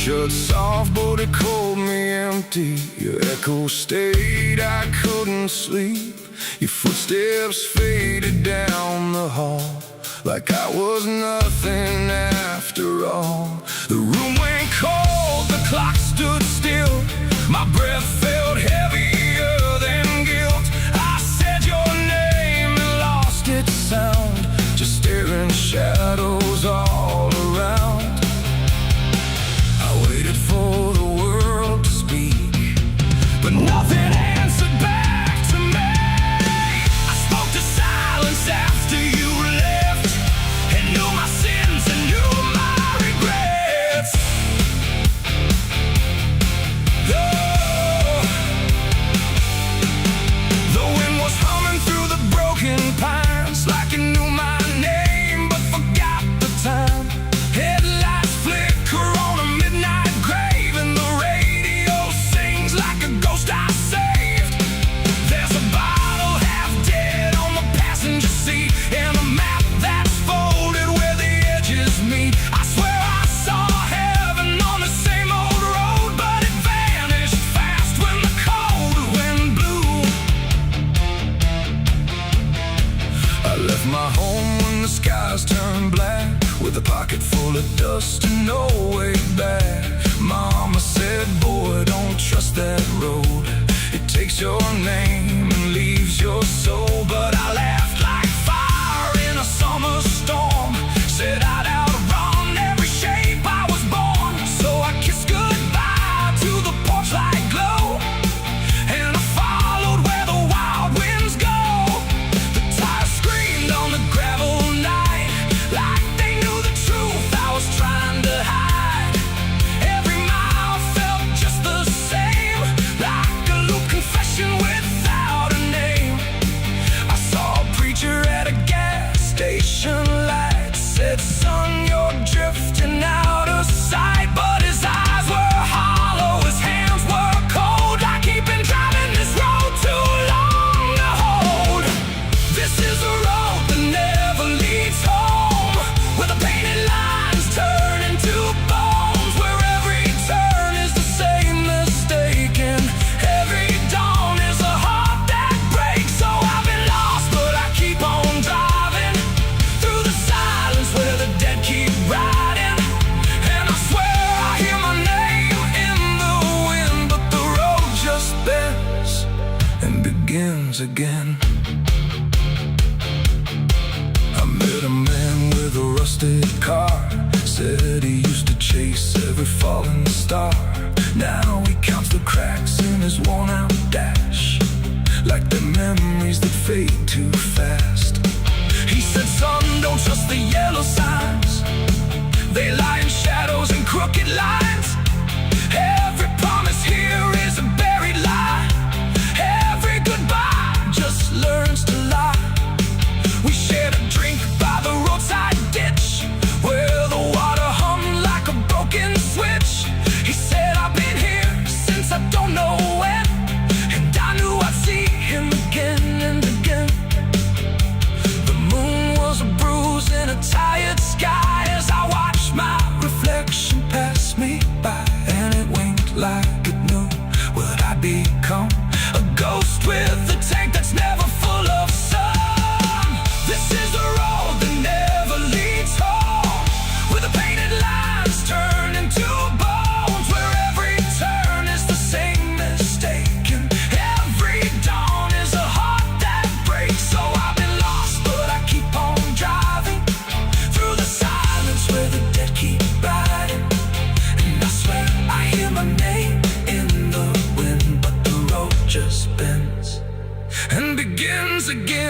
Shut soft, but it called me empty. Your echo stayed, I couldn't sleep. Your footsteps faded down the hall, like I was nothing after all. The room went cold, the clock stood still. My breath felt heavier than guilt. I said your name and lost its sound, just staring shadows all around. For the world to speak, but nothing answered back to me. I spoke to silence after you left, and knew my sins and knew my regrets. The wind was humming through the broken pines, like it knew my name but forgot the time. Headlights flicker on a midnight grave, and the radio sings like a ghost I saved. There's a bottle half dead on the passenger seat, and a map that's folded where the edges meet. I swear I saw heaven on the same old road, but it vanished fast when the cold wind blew. I left my home when the skies turned black, with a pocket full of dust and no way back. Mama said, boy, don't trust that road. It takes your name and leaves your soul. But I laughed like fire in a summer storm, said I'd outrun every shape I was born. So I kissed goodbye to the porch light glow, and I followed where the wild winds go. The tires screamed on the gravel night, like they knew the truth I was trying to hide. Every mile felt just the same, like a loop confession without a name. I saw a preacher at a gas station light, said, son, you're drifting out of sight. But his eyes were hollow, his hands were cold, like he'd been driving this road too long to hold. This is a road that never leads home, where the painted lines turn into bones, where every turn is the same mistake, and every dawn is a heart that breaks. So I've been lost, but I keep on driving through the silence where the dead keep riding. And I swear I hear my name in the wind, but the road just bends and begins again. I met a man with a rusted car, said he used to chase every falling star. Now he counts the cracks in his worn-out dash, like the memories that fade too fast. He said, son, don't trust the yellow signs, they lie in shadows and crooked lines. Every promise here is a buried lie, every goodbye just learns to lie. We shared a drink by the roadside ditch, where the water hummed like a broken switch. He said, I've been here since I don't know when, and I knew I'd see him again and again. The moon was a bruise in a tired sky, as I watched my reflection pass me.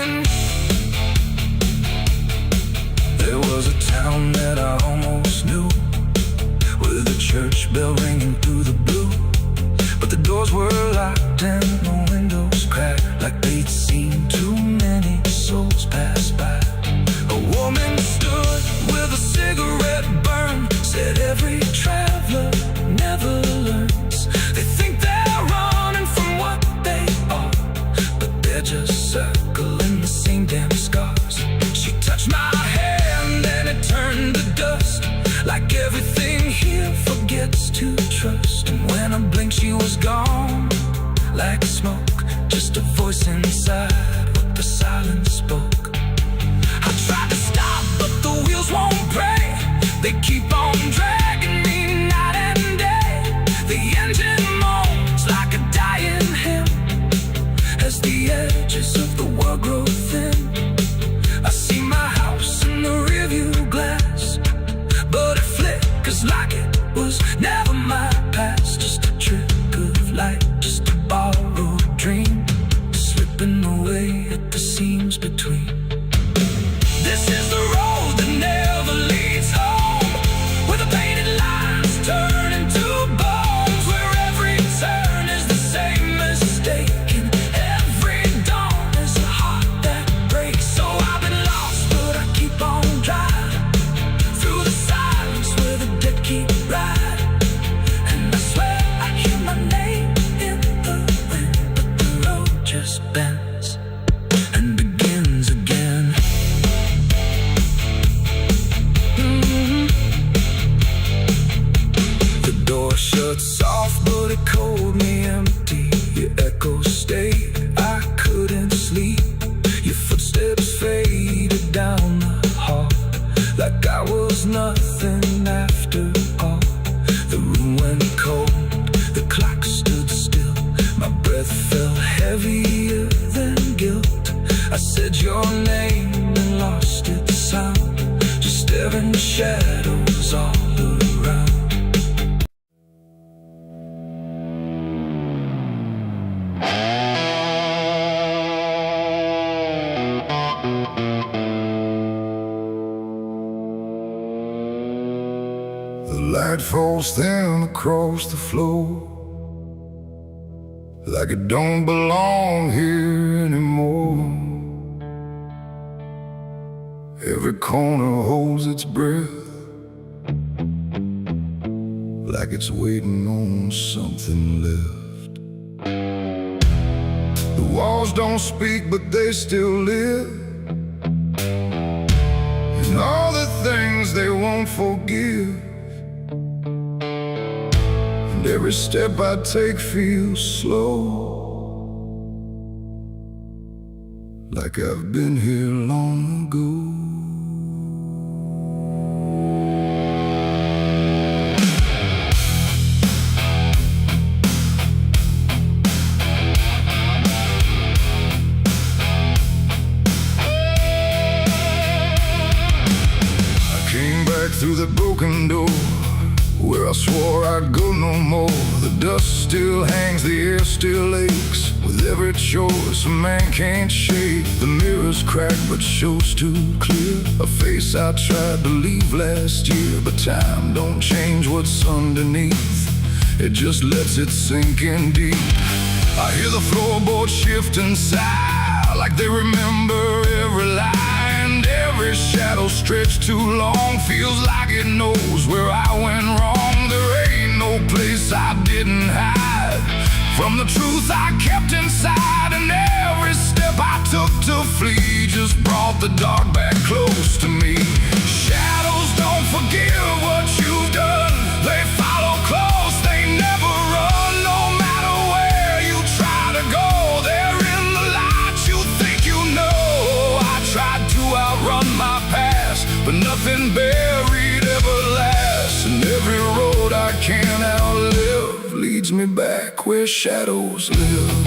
in. There was a town that I almost knew, with a church bell ringing through the blue. But the doors were locked and the windows cracked, like they'd seen too many souls pass by. A woman stood with a cigarette burn, said every traveler never learns. They think they're running from what they are, but they're just circling the same damn scars. She touched my hand and it turned to dust, like everything here forgets to trust. And when I blinked she was gone, like smoke, just a voice inside what the silence spoke. I tried to stop but the wheels won't break, they keep on dragging me night and day. The engine moans like a dying hymn as the edges of the world grow thin. I see my house in the rearview glass, but it flickers like it was never my past. Just a trick of light, just a borrowed dream, slipping away at the seams between. This is the road that never leads home, where the painted lines turn into bones, where every turn is the same mistake, and every dawn is a heart that breaks. So I've been lost, but I keep on driving through the silence where the dead keep riding. And I swear I hear my name in the wind, but the road just bends and begins again. The door shut soft, but it cold me empty. Your echo stayed, I couldn't sleep. Your footsteps faded down the hall, like I was nothing after all. The room went cold, the clock stood still. My breath felt heavier than guilt. I said your name and lost its sound, just staring shadows all around. The light falls thin across the floor, like it don't belong here anymore. Every corner holds its breath, like it's waiting on something left. The walls don't speak, but they still live, and all the things they won't forgive. And every step I take feels slow, like I've been here long ago. Through the broken door, where I swore I'd go no more. The dust still hangs, the air still aches, with every choice a man can't shake. The mirror's cracked but shows too clear a face I tried to leave last year. But time don't change what's underneath, it just lets it sink in deep. I hear the floorboards shift and sigh, like they remember every lie. And every shadow stretched too long feels like it knows where I went wrong. There ain't no place I didn't hide from the truth I kept inside. And every step I took to flee just brought the dark back close to me. Shadows don't forgive what you've done, they follow close, they never run. No matter where you try to go, they're in the light you think you know. I tried to outrun my past, but nothing buried ever lasts. And every road I can't outlive leads me back where shadows live.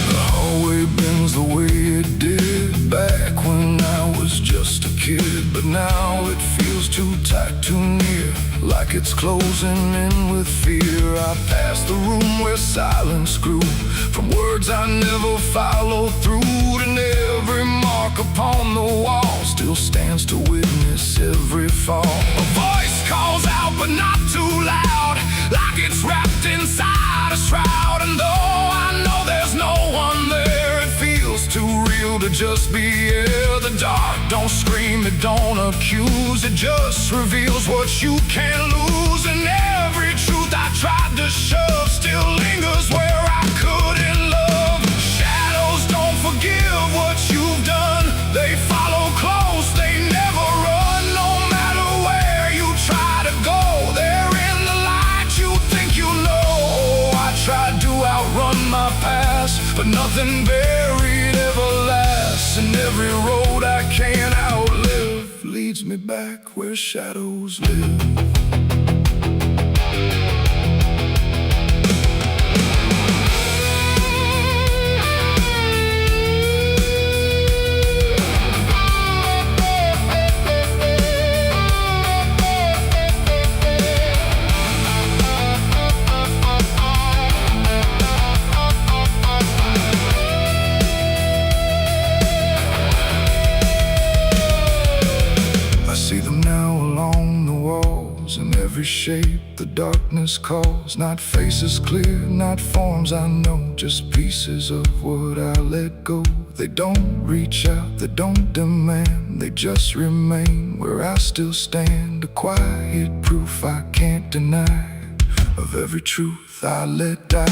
The hallway bends the way it did back when I was just a kid, but now it feels too tight, too near, like like it's closing in with fear. I pass the room where silence grew, from words I never followed through. And every mark upon the wall still stands to witness every fall. A voice calls out but not too loud, like it's wrapped inside a shroud. And though I know there's no one there, it feels too real to just be here. The dark don't scream, it don't accuse, it just reveals what you can't lose. And every truth I tried to shove still lingers where I couldn't love. Shadows don't forgive what you've done, they follow close, they never run. No matter where you try to go, they're in the light you think you know. I tried to outrun my past, but nothing buried ever lasts. And every road I can't outlive leads me back where shadows live. Every shape the darkness calls, not faces clear, not forms I know, just pieces of what I let go. They don't reach out, they don't demand, they just remain where I still stand. A quiet proof I can't deny of every truth I let die.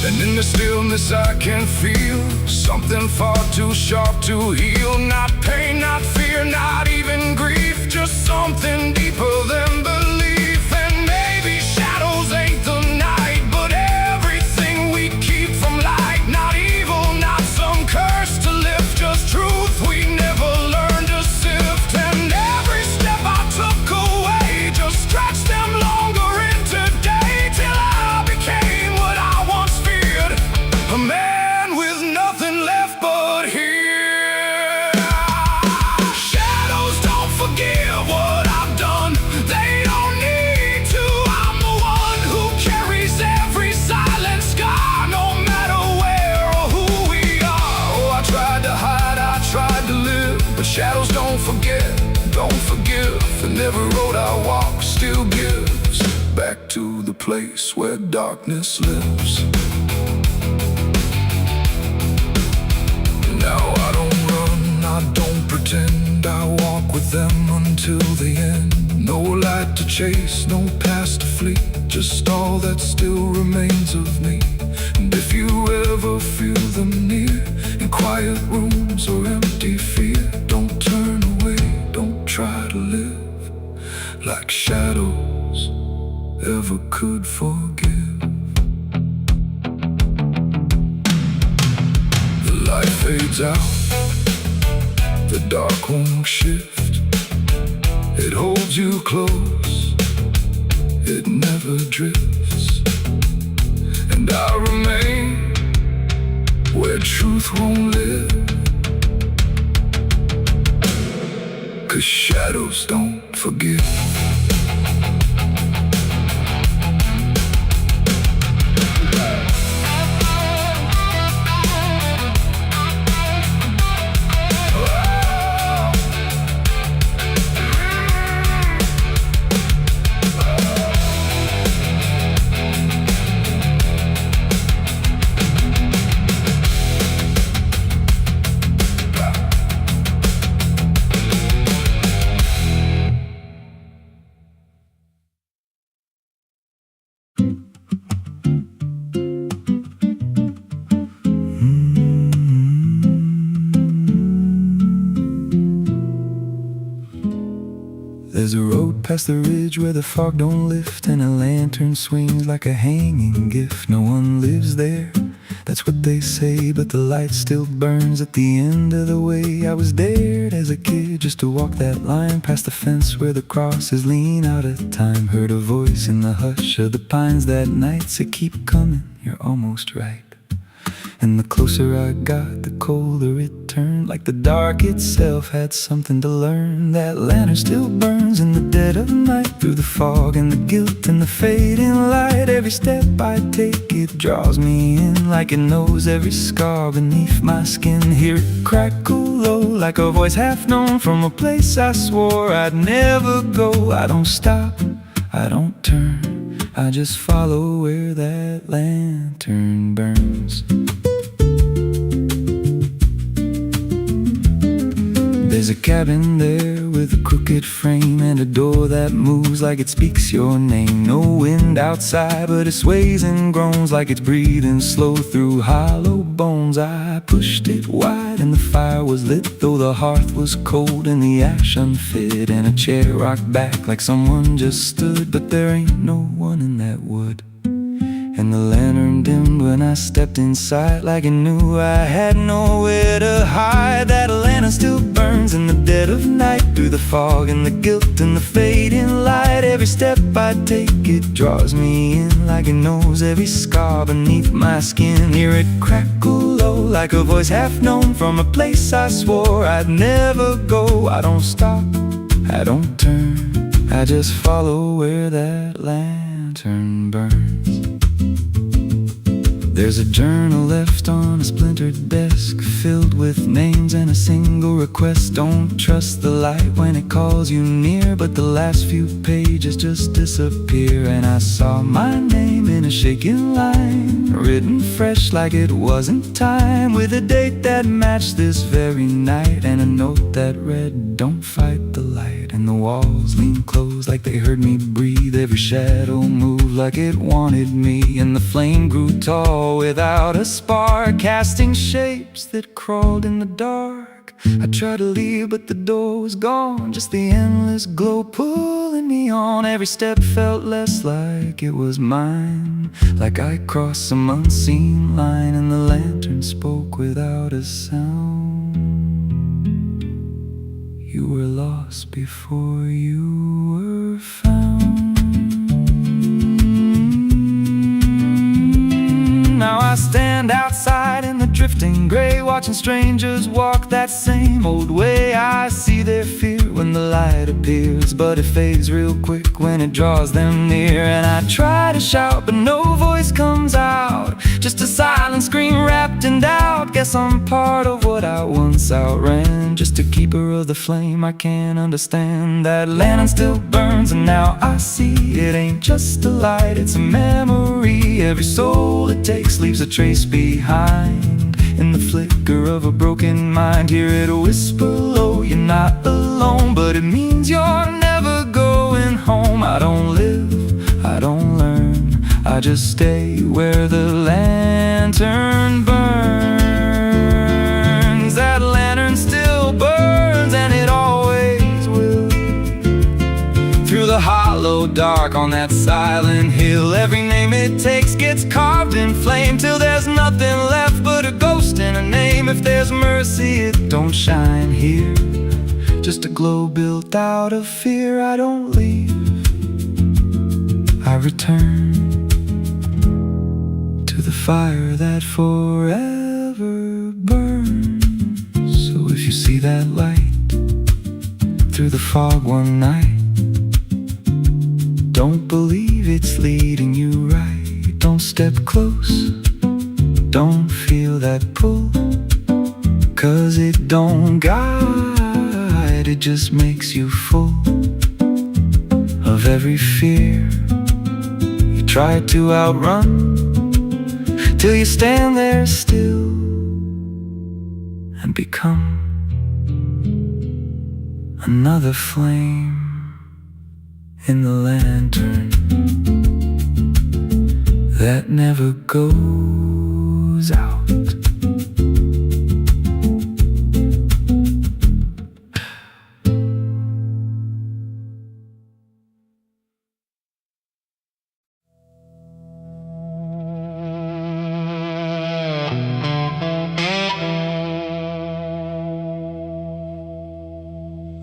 And in the stillness I can feel something far too sharp to heal. Not pain, not fear, not even grief, just something deeper than belief. And maybe shadows ain't the night, but everything we keep from light. Not evil, not some curse to lift, just truth we never learned to sift. And every step I took away just stretched them longer into day, till I became what I once feared, a man with nothing left but here. Shadows don't forgive what I've done, they don't need to. I'm the one who carries every silent scar, no matter where or who we are. Oh, I tried to hide, I tried to live, but shadows don't forget, don't forgive. And every road I walk still gives back to the place where darkness lives. Now I don't run, I don't pretend, I walk with them until the end. No light to chase, no past to flee, just all that still remains of me. And if you ever feel them near, in quiet rooms or empty fear, don't turn away, don't try to live like shadows ever could forgive. The light fades out, the dark won't shift. It holds you close, it never drifts. And I remain where truth won't live, 'cause shadows don't forgive. There's a road past the ridge where the fog don't lift, and a lantern swings like a hanging gift. No one lives there, that's what they say, but the light still burns at the end of the way. I was dared as a kid just to walk that line past the fence where the crosses lean out of time. Heard a voice in the hush of the pines that night say, keep coming, you're almost right. And the closer I got, the colder it lantern, like the dark itself had something to learn. That lantern still burns in the dead of night, through the fog and the guilt and the fading light. Every step I take, it draws me in, like it knows every scar beneath my skin. Hear it crackle low, like a voice half known, from a place I swore I'd never go. I don't stop, I don't turn, I just follow where that lantern burns. There's a cabin there with a crooked frame, and a door that moves like it speaks your name. No wind outside, but it sways and groans like it's breathing slow through hollow bones. I pushed it wide and the fire was lit, though the hearth was cold and the ash unfit. And a chair rocked back like someone just stood, but there ain't no one in that wood. And the lantern dimmed when I stepped inside, like it knew I had nowhere to hide. That lantern still burns in the dead of night, through the fog and the guilt and the fading light. Every step I take, it draws me in, like it knows every scar beneath my skin. Hear it crackle low, like a voice half known, from a place I swore I'd never go. I don't stop, I don't turn, I just follow where that lantern burns. There's a journal left on a splintered desk, filled with names and a single request. Don't trust the light when it calls you near, but the last few pages just disappear. And I saw my name in a shaking line, written fresh like it wasn't time, with a date that matched this very night, and a note that read, don't fight the light. And the walls leaned close like they heard me breathe, every shadow moved like it wanted me. And the flame grew tall without a spark, casting shapes that crawled in the dark. I tried to leave, but the door was gone, just the endless glow pulling me on. Every step felt less like it was mine, like I crossed some unseen line. And the lantern spoke without a sound. You were lost before you were found. Now I stand outside in the drifting gray, watching strangers walk that same old way. I see their fear when the light appears, but it fades real quick when it draws them near. And I try to shout, but no voice comes out, just a silent scream wrapped in doubt. Guess I'm part of what I once outran, just a keeper of the flame I can't understand. That lantern still burns, and now I see it ain't just a light, it's a memory. Every soul it takes leaves a trace behind, in the flicker of a broken mind. Hear it whisper low, you're not alone, but it means you're never going home. I don't live, I don't learn, I just stay where the lantern burns. That lantern still burns, and it always will, through the hollow dark on that silent hill. Every name it takes gets carved in flame, till there's nothing left but a ghost and a name. If there's mercy, it don't shine here, just a glow built out of fear. I don't leave, I return to the fire that forever burns. So if you see that light through the fog one night, don't believe it's leading you right. Don't step close, don't feel that pull, 'cause it don't guide, it just makes you full of every fear you try to outrun, till you stand there still and become another flame in the lantern that never goes out.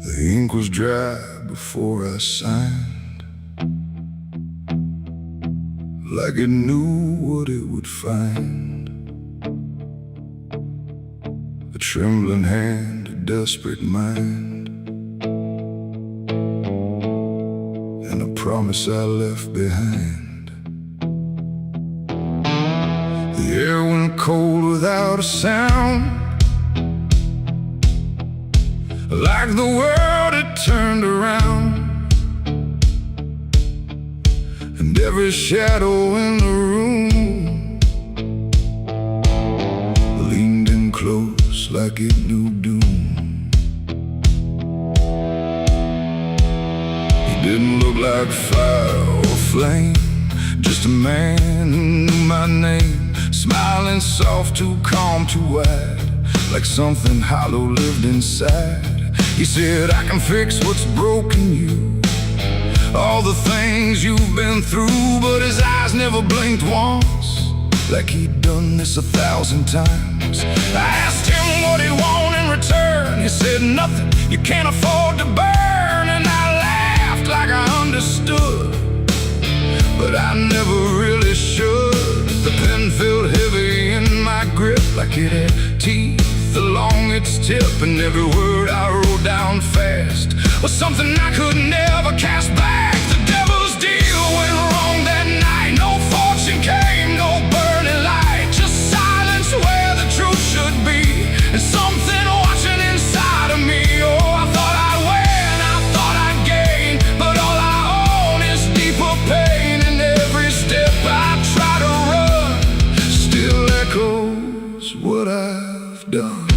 The ink was dry before I signed, like it knew what it would find. A trembling hand, a desperate mind, and a promise I left behind. The air went cold without a sound, like the world had turned around, and every shadow in the room leaned in close like it knew doom. He didn't look like fire or flame, just a man who knew my name, smiling soft, too calm, too wide, like something hollow lived inside. He said, I can fix what's broken you, all the things you've been through. But his eyes never blinked once, like he'd done this 1,000 times. I asked him what he wanted in return. He said, nothing you can't afford to burn. And I laughed like I understood, but I never really should. The pen felt heavy in my grip, like it had teeth along its tip, and every word I wrote down fast was something I could never cast back. The devil's deal went wrong that night. No fortune came, no burning light, just silence where the truth should be, and something watching inside of me. Oh, I thought I'd win, I thought I'd gain, but all I own is deeper pain. And every step I try to run still echoes what I've done.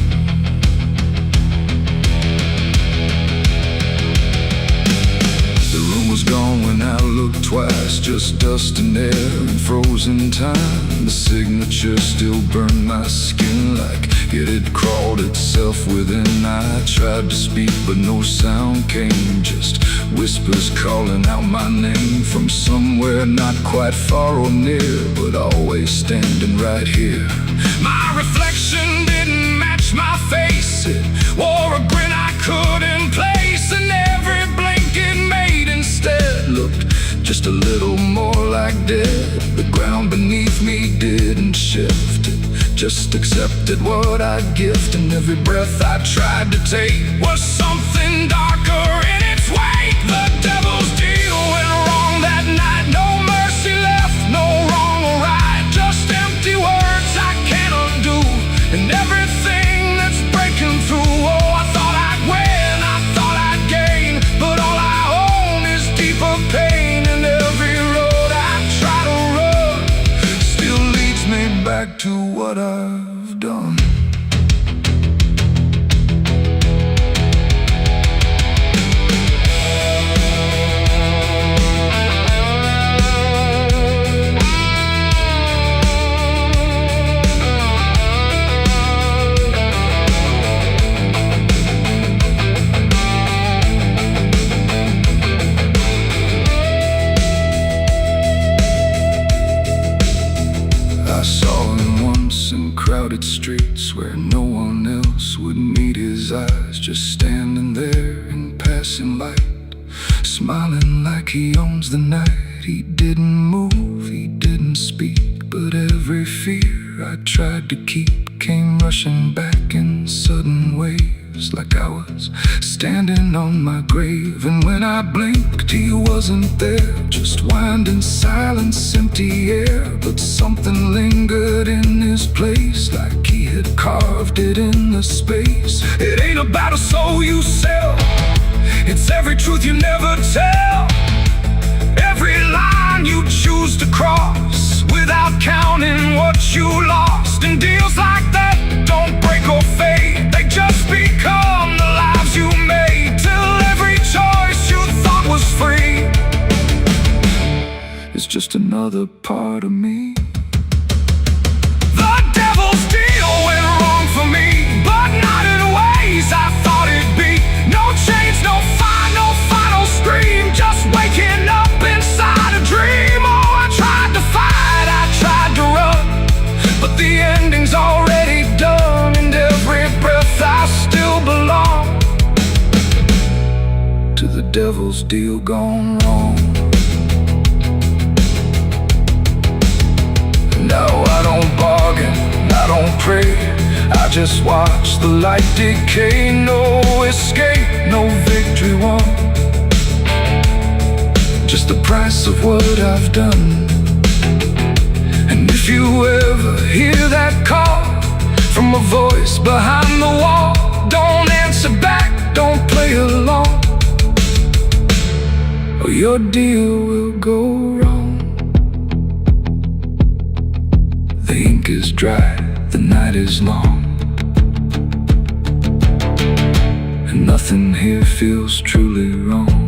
Was gone when I looked twice, just dust and air and frozen time. The signature still burned my skin like it had crawled itself within. I tried to speak but no sound came, just whispers calling out my name from somewhere not quite far or near, but always standing right here. My reflection didn't match my face, it wore a grin I couldn't place, and every blink it made instead looked just a little more like dead. The ground beneath me didn't shift, it just accepted what I'd gift, and every breath I tried to take was something darker in its wake. The devil's deal went wrong that night. No mercy left, no wrong or right, just empty words I can't undo, and everything that's breaking through. Oh, I thought I'd win, I thought I'd gain, but all I own is deeper pain. And every road I try to run still leads me back to what I've done. I saw him once in crowded streets where no one else would meet his eyes, just standing there in passing light, smiling like he owns the night. He didn't move, he didn't speak, but every fear I tried to keep came rushing back in sudden waves, like I was standing on my grave. And when I blinked, he wasn't there, just winding silence, empty air. But something lingered in his place, like he had carved it in the space. It ain't about a soul you sell, it's every truth you never tell, every line you choose to cross without counting what you lost. And deals like that don't break or fade, they just become the lives you made, till every choice you thought was free is just another part of me. The devil's deal went wrong for me, but not in ways I thought it'd be. No chains, no fire, no final scream, just waking up inside a dream. Oh, I tried to fight, I tried to run, but the ending's already done, and every breath I still belong to the devil's deal gone wrong. No, I don't bargain, I don't pray, I just watched the light decay. No escape, no victory won, just the price of what I've done. And if you ever hear that call from a voice behind the wall, don't answer back, don't play along, or your deal will go wrong. The ink is dry, the night is long, and nothing here feels truly wrong.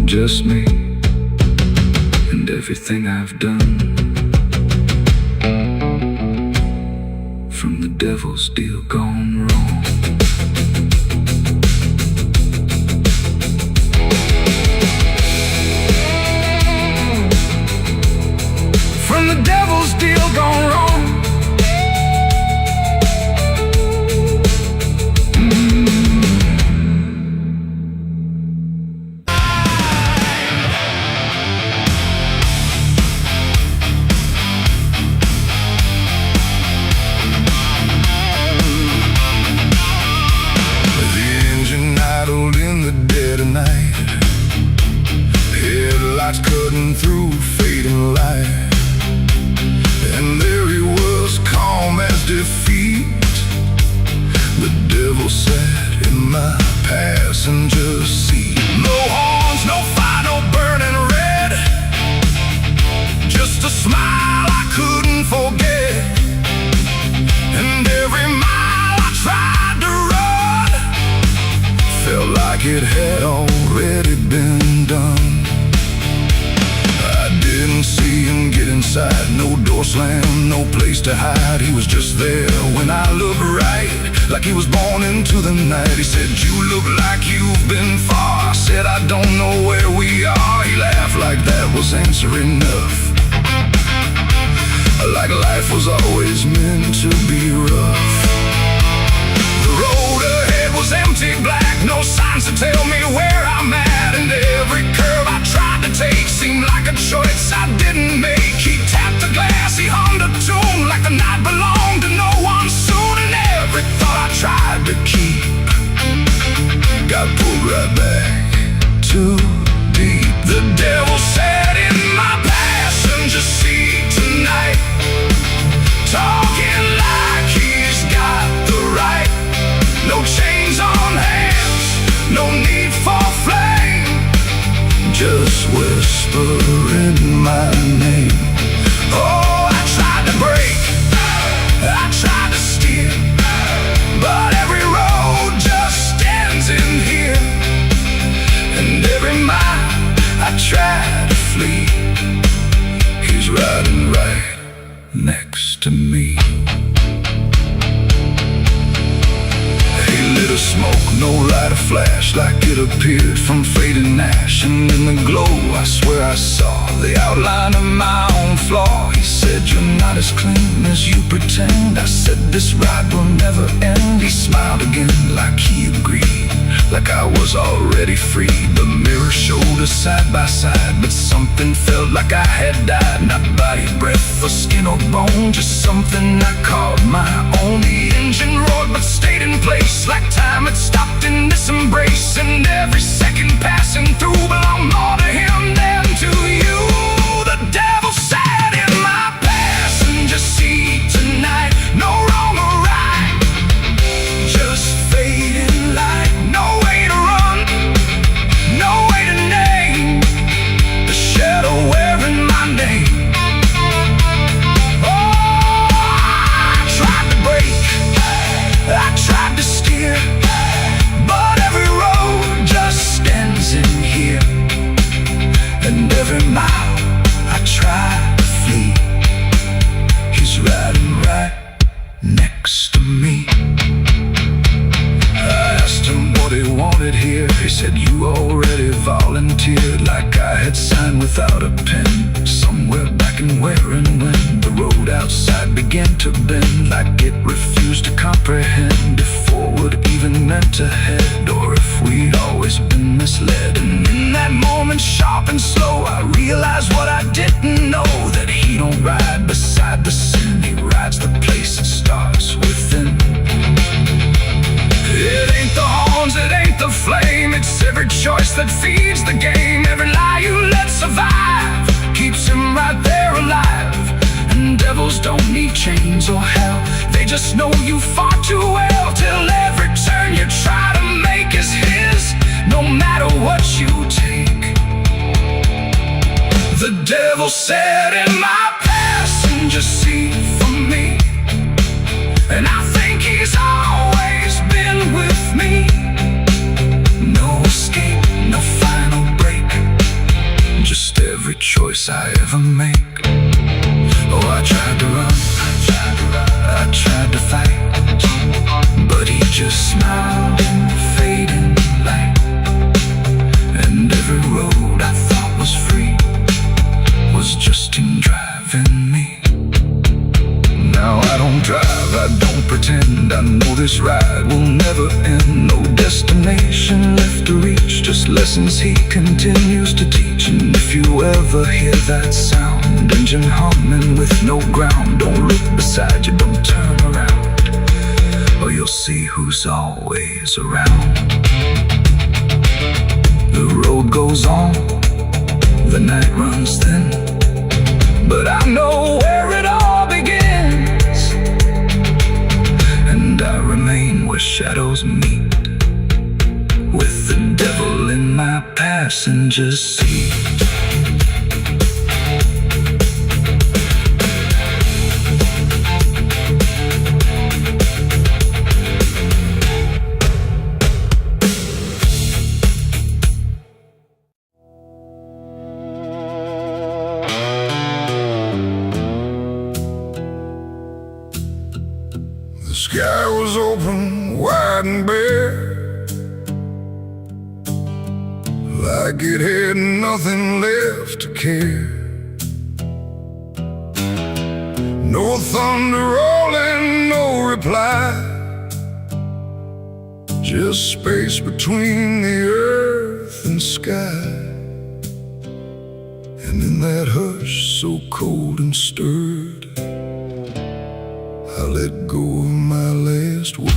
Just me and everything I've done. From the devil's deal gone wrong. From the devil's deal gone wrong. Headlights cutting through fading light, and there he was, calm as defeat. The devil sat in my passenger seat. No horns, no fire, no burning red, just a smile I couldn't forget. And every mile I tried to run felt like it had already been done. I didn't see him get inside, no door slam, no place to hide. He was just there when I looked right, like he was born into the night. He said, "You look like you've been far." I said, "I don't know where we are." He laughed like that was answer enough, like life was always meant to be rough. The road ahead was empty, black, no signs to tell me where I'm at. And every curve I tried to take seemed like a choice I didn't make. He tapped the glass, he hummed a tune like the night belonged to no one soon. And every thought I tried to keep got pulled right back too deep. The devil sat in my passenger seat tonight, talking like he's got the right. No chains on hands, no need for flame, just whispering my name. Oh, I tried to break, I tried to steer, but every road just stands in here. And every mile I tried to flee, he's riding right next to me. Lit a smoke, no light, a flash, like it appeared from fading ash. And in the glow, I swear I saw the outline of my own flaw. He said, "You're not as clean as you pretend." I said, "This ride will never end." He smiled again, like he agreed, like I was already free. The mirror showed us side by side, but something felt like I had died. Not body, breath, or skin or bone, just something I called my own. The engine roared but stayed in place, like time had stopped in this embrace. And every second passing through belonged more to him than to you. The devil sat in my passenger seat tonight, no wrong or right, just fading light. No way to run, no way to name the shadow wearing my name. Oh, I tried to break, I tried to steer, but every road just stands in here. And every mile I try to flee, he's riding right next to me. I asked him what he wanted here. He said, "You already volunteered," like I had signed without a pen. Somewhere back in where and when the road outside began to bend, like it refused to comprehend if forward even meant to head, or if we'd always been misled. And in that moment, sharp and slow, I realized what I didn't know, that he don't ride beside the sin, he rides the place it starts. chains or hell. They just know you far too well, till every turn you try to make is his, no matter what you take. The devil sat in my passenger seat for me, and I think he's always been with me. No escape, no final break, just every choice I ever make. Oh, I tried to run, I tried to fight, but he just smiled in the fading light. And every road I thought was free was just him driving me. Now I don't drive, I don't pretend, I know this ride will never end. No destination left to reach, just lessons he continues to teach. And if you ever hear that sound, engine humming with no ground, don't look beside you, don't turn around, or you'll see who's always around. The road goes on, the night runs thin, but I know where it all begins, and I remain where shadows meet, with the devil in my passenger seat. The sky was open, wide and bare, like it had nothing left to care. No thunder rolling, no reply, just space between the earth and sky. And in that hush so cold and stirred, I let go of my last words.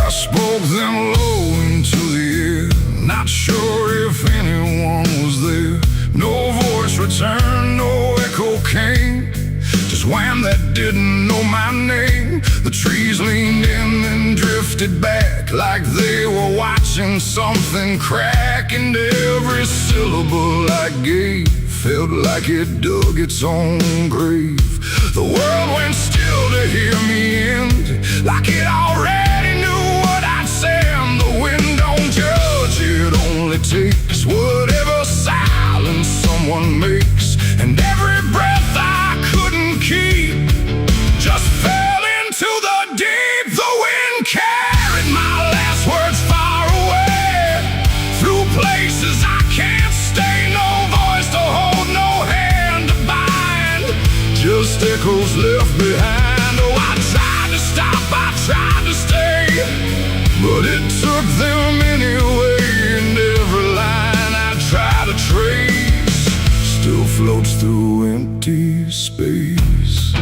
I spoke them low into the air, not sure if anyone was there. No voice returned, no echo came, just wham that didn't know my name. The trees leaned in and drifted back, like they were watching something crack. And every syllable I gave felt like it dug its own grave. The world went still to hear me end, like it already knew what I'd say. And the wind don't judge, it only takes whatever silence someone makes. And every breath I couldn't keep just fell into the deep. The wind carried my last words far away, through places I can't stay. No voice to hold, no hand to bind, just echoes left behind. Oh, I tried to stop, I tried to stay, but it took them anyway. And every line I try to trace still floats through empty space.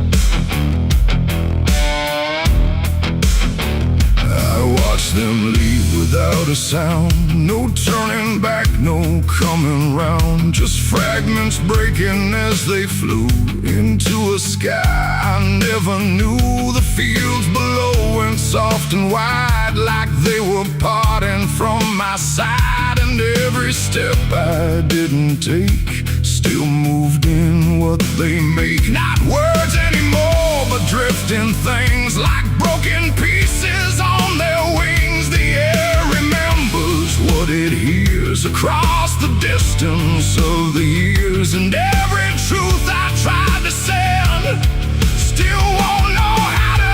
I watched them leave without a sound, no turning back, no coming round, just fragments breaking as they flew into a sky I never knew. The fields below went soft and wide, like they were parting from my side. And every step I didn't take still moved in what they make. Not words anymore, but drifting things, like broken pieces on their wings. The air remembers what it hears across the distance of the years. And every truth I tried to send still won't know how to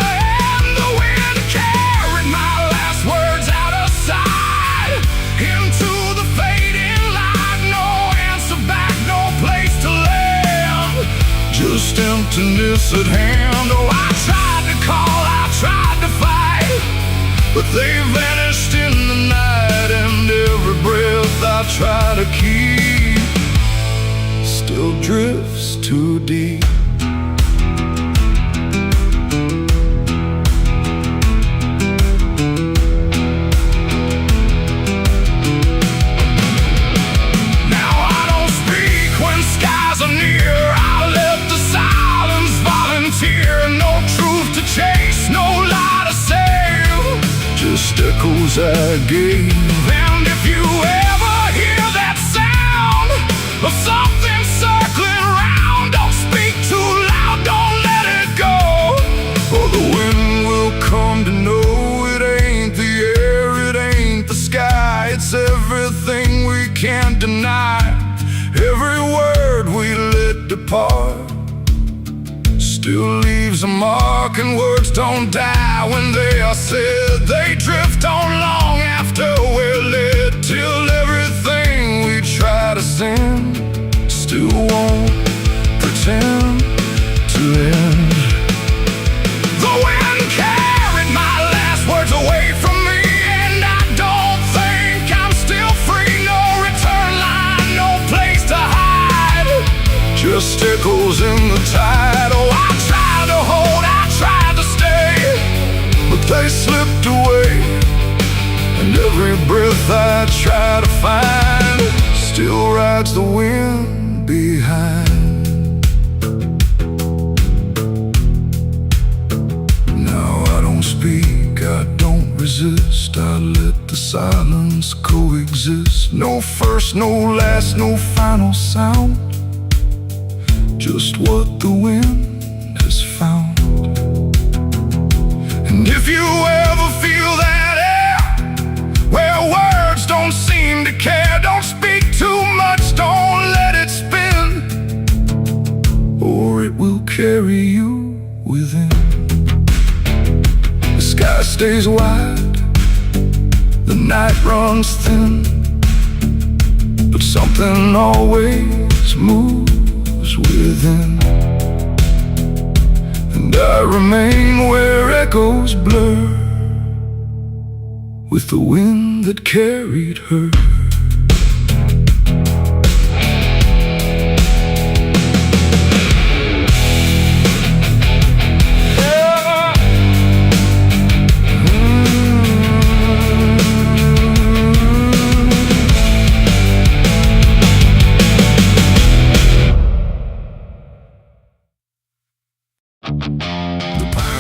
end. The wind carried my last words out of sight, into the fading light. No answer back, no place to land, just emptiness at hand. Oh, I tried to call, I tried to fight, but they vanished in the night. And every breath I try to keep still drifts too deep. just echoes I gave. And if you ever hear that sound of something circling around, don't speak too loud, don't let it go, or the wind will come to know it ain't the air, it ain't the sky, it's everything we can't deny. Every word we let depart still leaves a mark, and words don't die when they are said. They drift on long after we're lit, till everything we try to send still won't pretend to end. The wind carried my last words away from me, and I don't think I'm still free. No return line, no place to hide, just echoes in the tide. Oh, I tried to hold, I tried to stay, but they slipped away. And every breath I try to find still rides the wind behind. Now I don't speak, I don't resist, I let the silence coexist. No first, no last, no final sound, just what the wind has found. And if you ever feel that air where words don't seem to care, don't speak too much, don't let it spin, or it will carry you within. The sky stays wide, the night runs thin, but something always moves within. And I remain where echoes blur with the wind that carried her.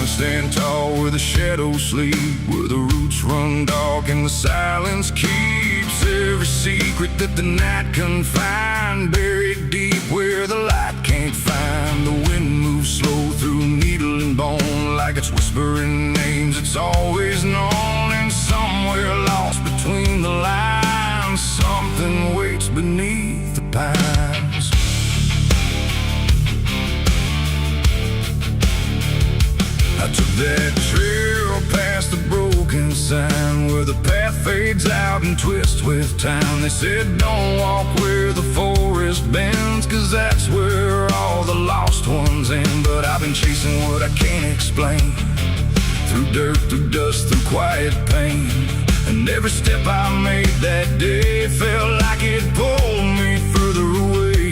Stand tall where the shadows sleep, where the roots run dark and the silence keeps every secret that the night can find. Buried deep where the light can't find, the wind moves slow through needle and bone, like it's whispering names it's always known. And somewhere lost between the lines, something waits beneath the pines. I took that trail past the broken sign, where the path fades out and twists with time. They said don't walk where the forest bends, 'cause that's where all the lost ones end. But I've been chasing what I can't explain, through dirt, through dust, through quiet pain. And every step I made that day felt like it pulled me further away.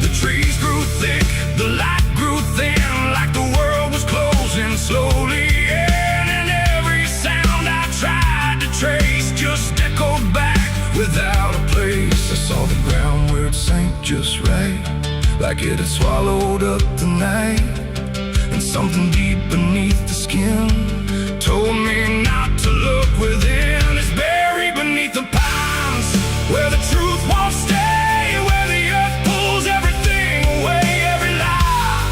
The trees grew thick, the light grew thin, like the world was closing slowly in. And every sound I tried to trace just echoed back without a place. I saw the ground where it sank just right, like it had swallowed up the night. And something deep beneath the skin told me not to look within. It's buried beneath the pines, where the truth won't stay, where the earth pulls everything away. Every lie,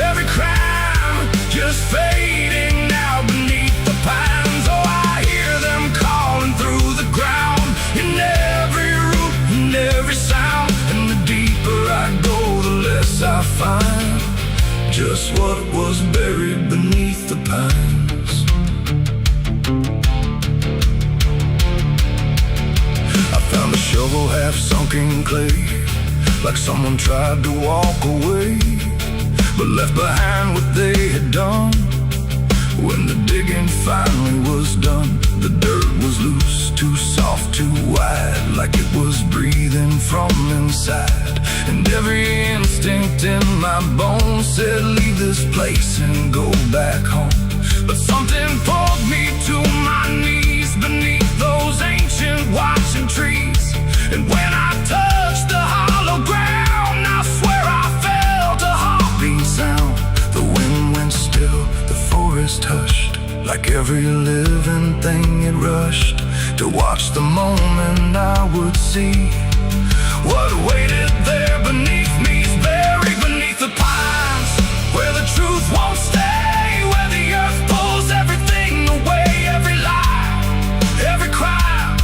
every crime, just fading now beneath the pines. Oh, I hear them calling through the ground, in every root and every sound. And the deeper I go, the less I find just what was buried beneath the pines. I found a shovel half sunk in clay, like someone tried to walk away, but left behind what they had done. When the digging finally was done, the dirt was loose, too soft, too wide, like it was breathing from inside. And every instinct in my bones said leave this place and go back home. But something pulled me to my knees beneath those ancient watching trees. And when I touched the hollow ground, I swear I felt a heartbeat sound. The wind went still, the forest hushed, like every living thing it rushed to watch the moment I would see. What waited there beneath me's buried beneath the pines, where the truth won't stay, where the earth pulls everything away. Every lie, every crime,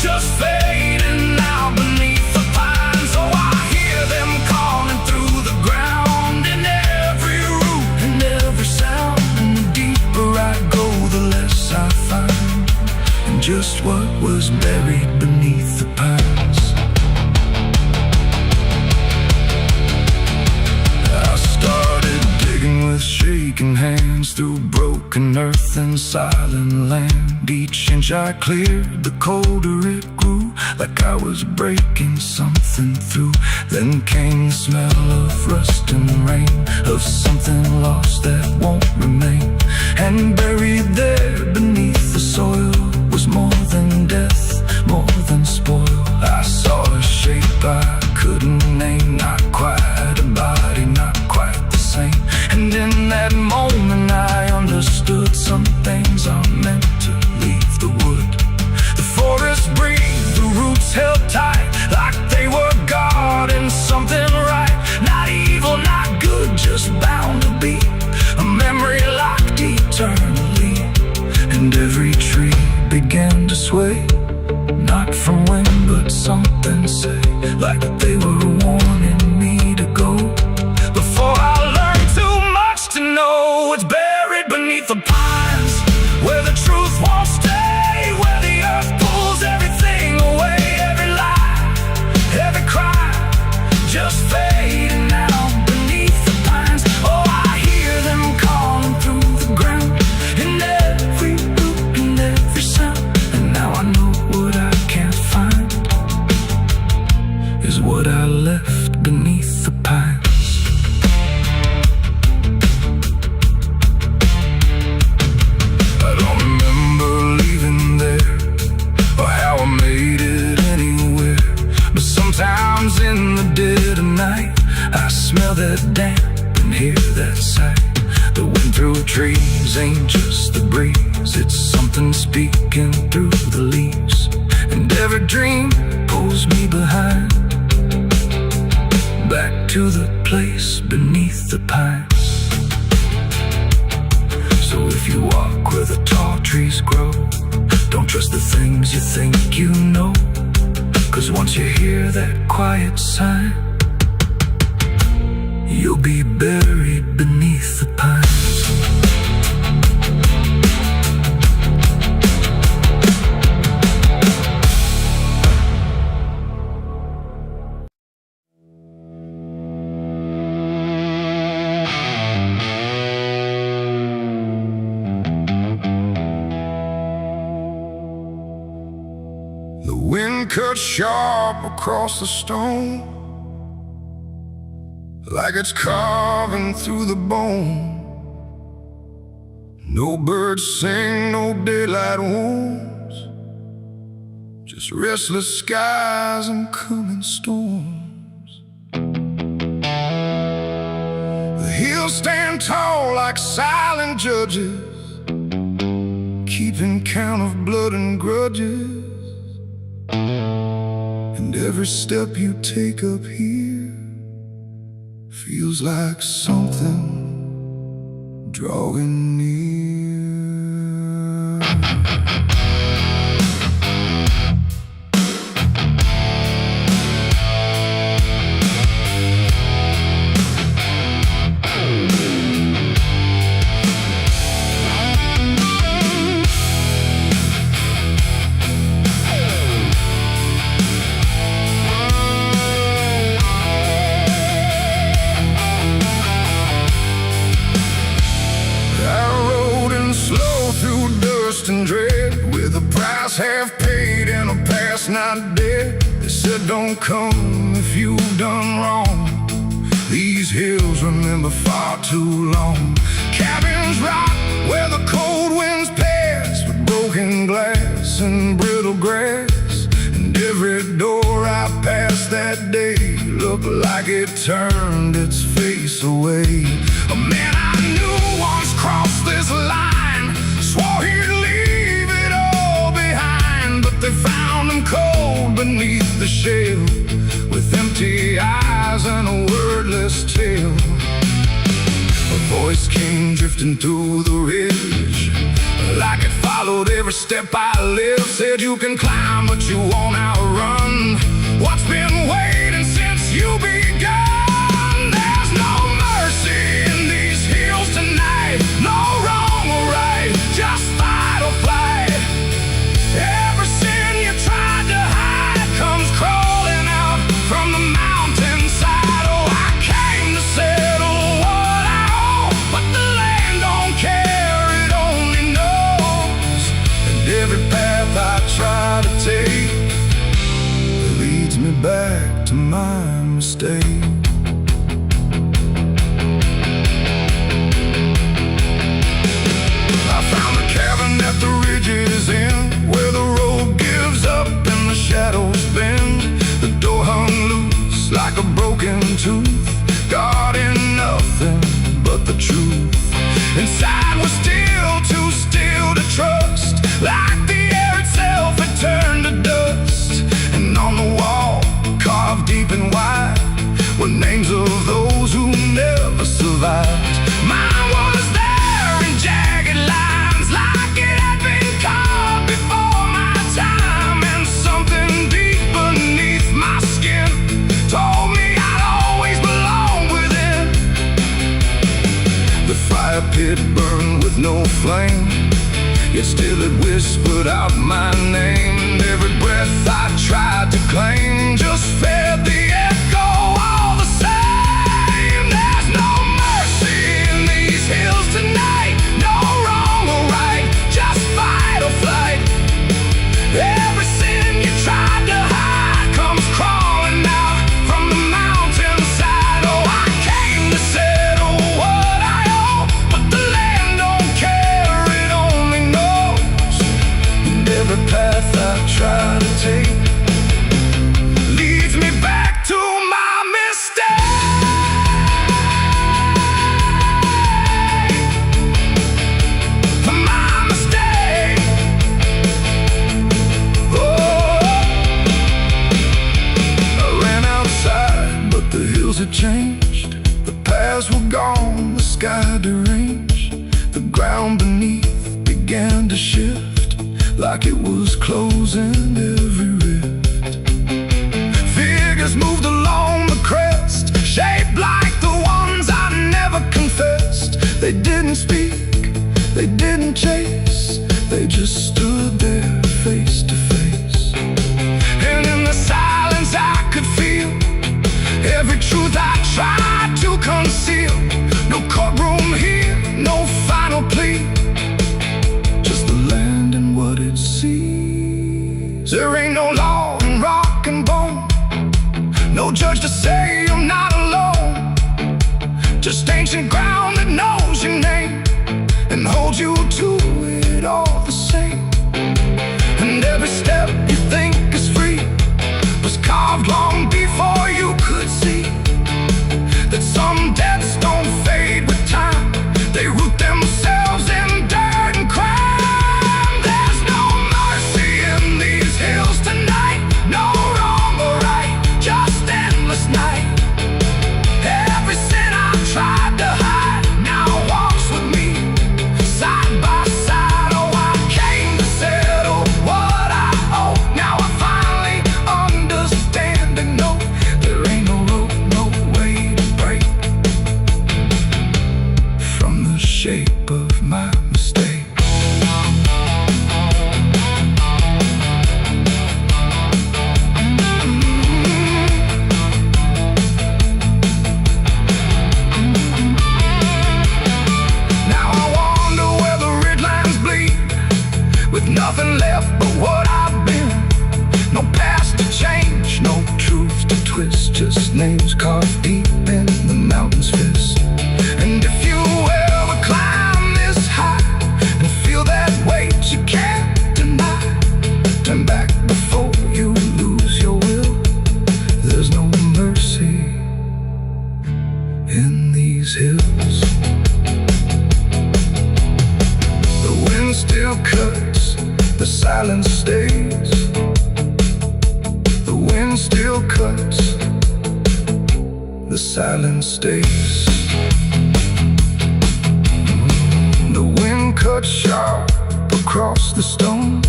just fading now beneath the pines. Oh, I hear them calling through the ground, in every root and every sound. And the deeper I go, the less I find, and just what was buried beneath the pines. With shaking hands through broken earth and silent land, each inch I cleared, the colder it grew, like I was breaking something through. Then came the smell of rust and rain, of something lost that won't remain. And buried there beneath the soil was more than death, more than spoil. I saw a shape I couldn't name, not quite a body, not quite the same. And in that moment I understood some things are meant to leave the wood. The forest breathed, the roots held tight, like they were guarding something right. Not evil, not good, just bound to be a memory locked eternally. And every tree began to sway, not from wind but something say, like they were warning me to go. Before I learned too much to know, it's buried beneath the pines, where the truth won't stay, where the earth pulls everything away. Every lie, every crime, just fading now beneath the pines. Oh, I hear them calling through the ground, in every root and every sound. And now I know what I can't find is what I left beneath the pines. Sometimes in the dead of night, I smell that damp and hear that sight. The wind through trees ain't just the breeze, it's something speaking through the leaves. And every dream pulls me behind, back to the place beneath the pines. So if you walk where the tall trees grow, don't trust the things you think you know. 'Cause once you hear that quiet sign, you'll be buried beneath the pines. The wind cut sharp across the stone, like it's carving through the bone. No birds sing, no daylight wounds, just restless skies and coming storms. The hills stand tall like silent judges, keeping count of blood and grudges. And every step you take up here feels like something drawing near. And dread, with a price half paid and a past not dead. They said don't come if you've done wrong. These hills remember far too long. Cabins rock where the cold winds pass, with broken glass and brittle grass. And every door I passed that day looked like it turned its face away. A man I knew once crossed this line, Swore he'd leave it all behind, but they found him cold beneath the shell, with empty eyes and a wordless tale. A voice came drifting through the ridge, like it followed every step I lived. Said you can climb, but you won't outrun what's been waiting since you begun. There's no mercy in these hills tonight, no wrong or right, just fight or flight. Every sin you tried to hide comes crawling out from the mountainside. Oh, I came to settle what I owe, but the land don't care, it only knows. And every path I try to take leads me back to my mistake. I found a cabin at the ridge's end, where the road gives up and the shadows bend. The door hung loose like a broken tooth, guarding nothing but the truth. Inside was still too still to trust, like the air itself had turned to dust. And on the wall, carved deep and wide, were names of those who never survived. Mine was there in jagged lines, like it had been carved before my time. And something deep beneath my skin told me I'd always belong within. The fire pit burned with no flame, yet still it whispered out my name. And every breath I tried to claim just fed the echo all the same. There's no mercy in these hills tonight, no wrong or right, just fight or flight. Every sin you tried to hide comes crawling out from the mountainside. Oh, I came to settle what I owe, but the land don't care, it only knows. And every path I try to take leads me back to my mistake. My mistake. Oh, I ran outside, but the hills had changed. The paths were gone, the sky deranged. The ground beneath began to shift, like it was closing every rift. Figures moved along the crest, shaped like the ones I never confessed. They didn't speak, they didn't chase, they just stood there face to face. And in the silence I could feel every truth I tried to conceal. No courtroom here, no final plea, just the land and what it sees. There ain't no law in rock and bone, no judge to say I'm not alone, just ancient ground that knows your name and holds you to it all the same. And every step you think is free was carved long before you could see that some debts don't fade with time, they root themselves in dirt and crime. There's no mercy in these hills tonight, no wrong or right, just endless night. Every sin I tried to hide now walks with me, side by silence stays. The wind still cuts. The silence stays. The wind cuts sharp across the stone,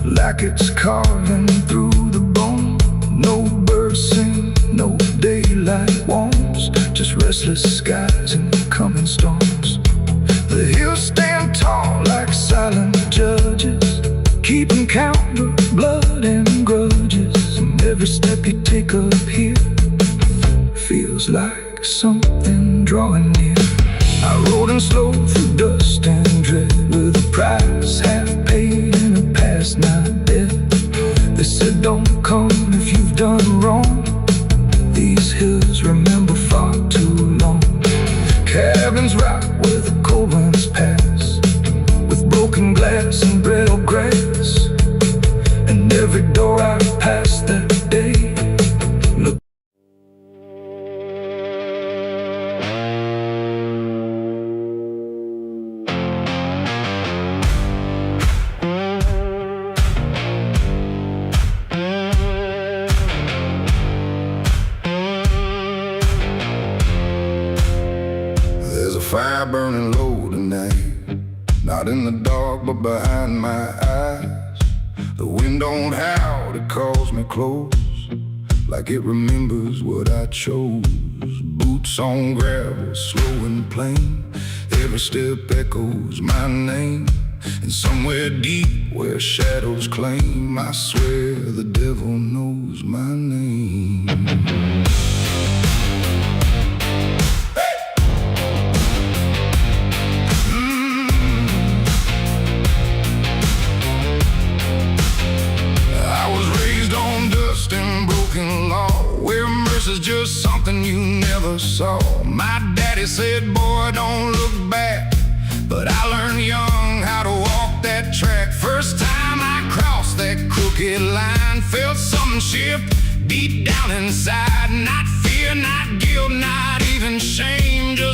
like it's carving through the bone. No birds sing, no daylight warms, just restless skies and coming storms. The hills stand tall like silent judges, keeping count of blood and grudges. And every step you take up here feels like something drawing near. I rode in slow through dust and dread, with a price half paid and a past not dead. They said don't come if you've done wrong. These hills remember far too long. Cabins rock where the cold winds pass, with broken glass and brittle grass. And every door I passed that day looked. There's a fire burning low tonight, not in the dark but behind my eyes. The wind don't howl, it calls me close, like it remembers what I chose. Boots on gravel, slow and plain, every step echoes my name. And somewhere deep where shadows claim, I swear the devil knows my name. Is just something you never saw. My daddy said, boy, don't look back, but I learned young how to walk that track. First time I crossed that crooked line, felt something shift deep down inside. Not fear, not guilt, not even shame, just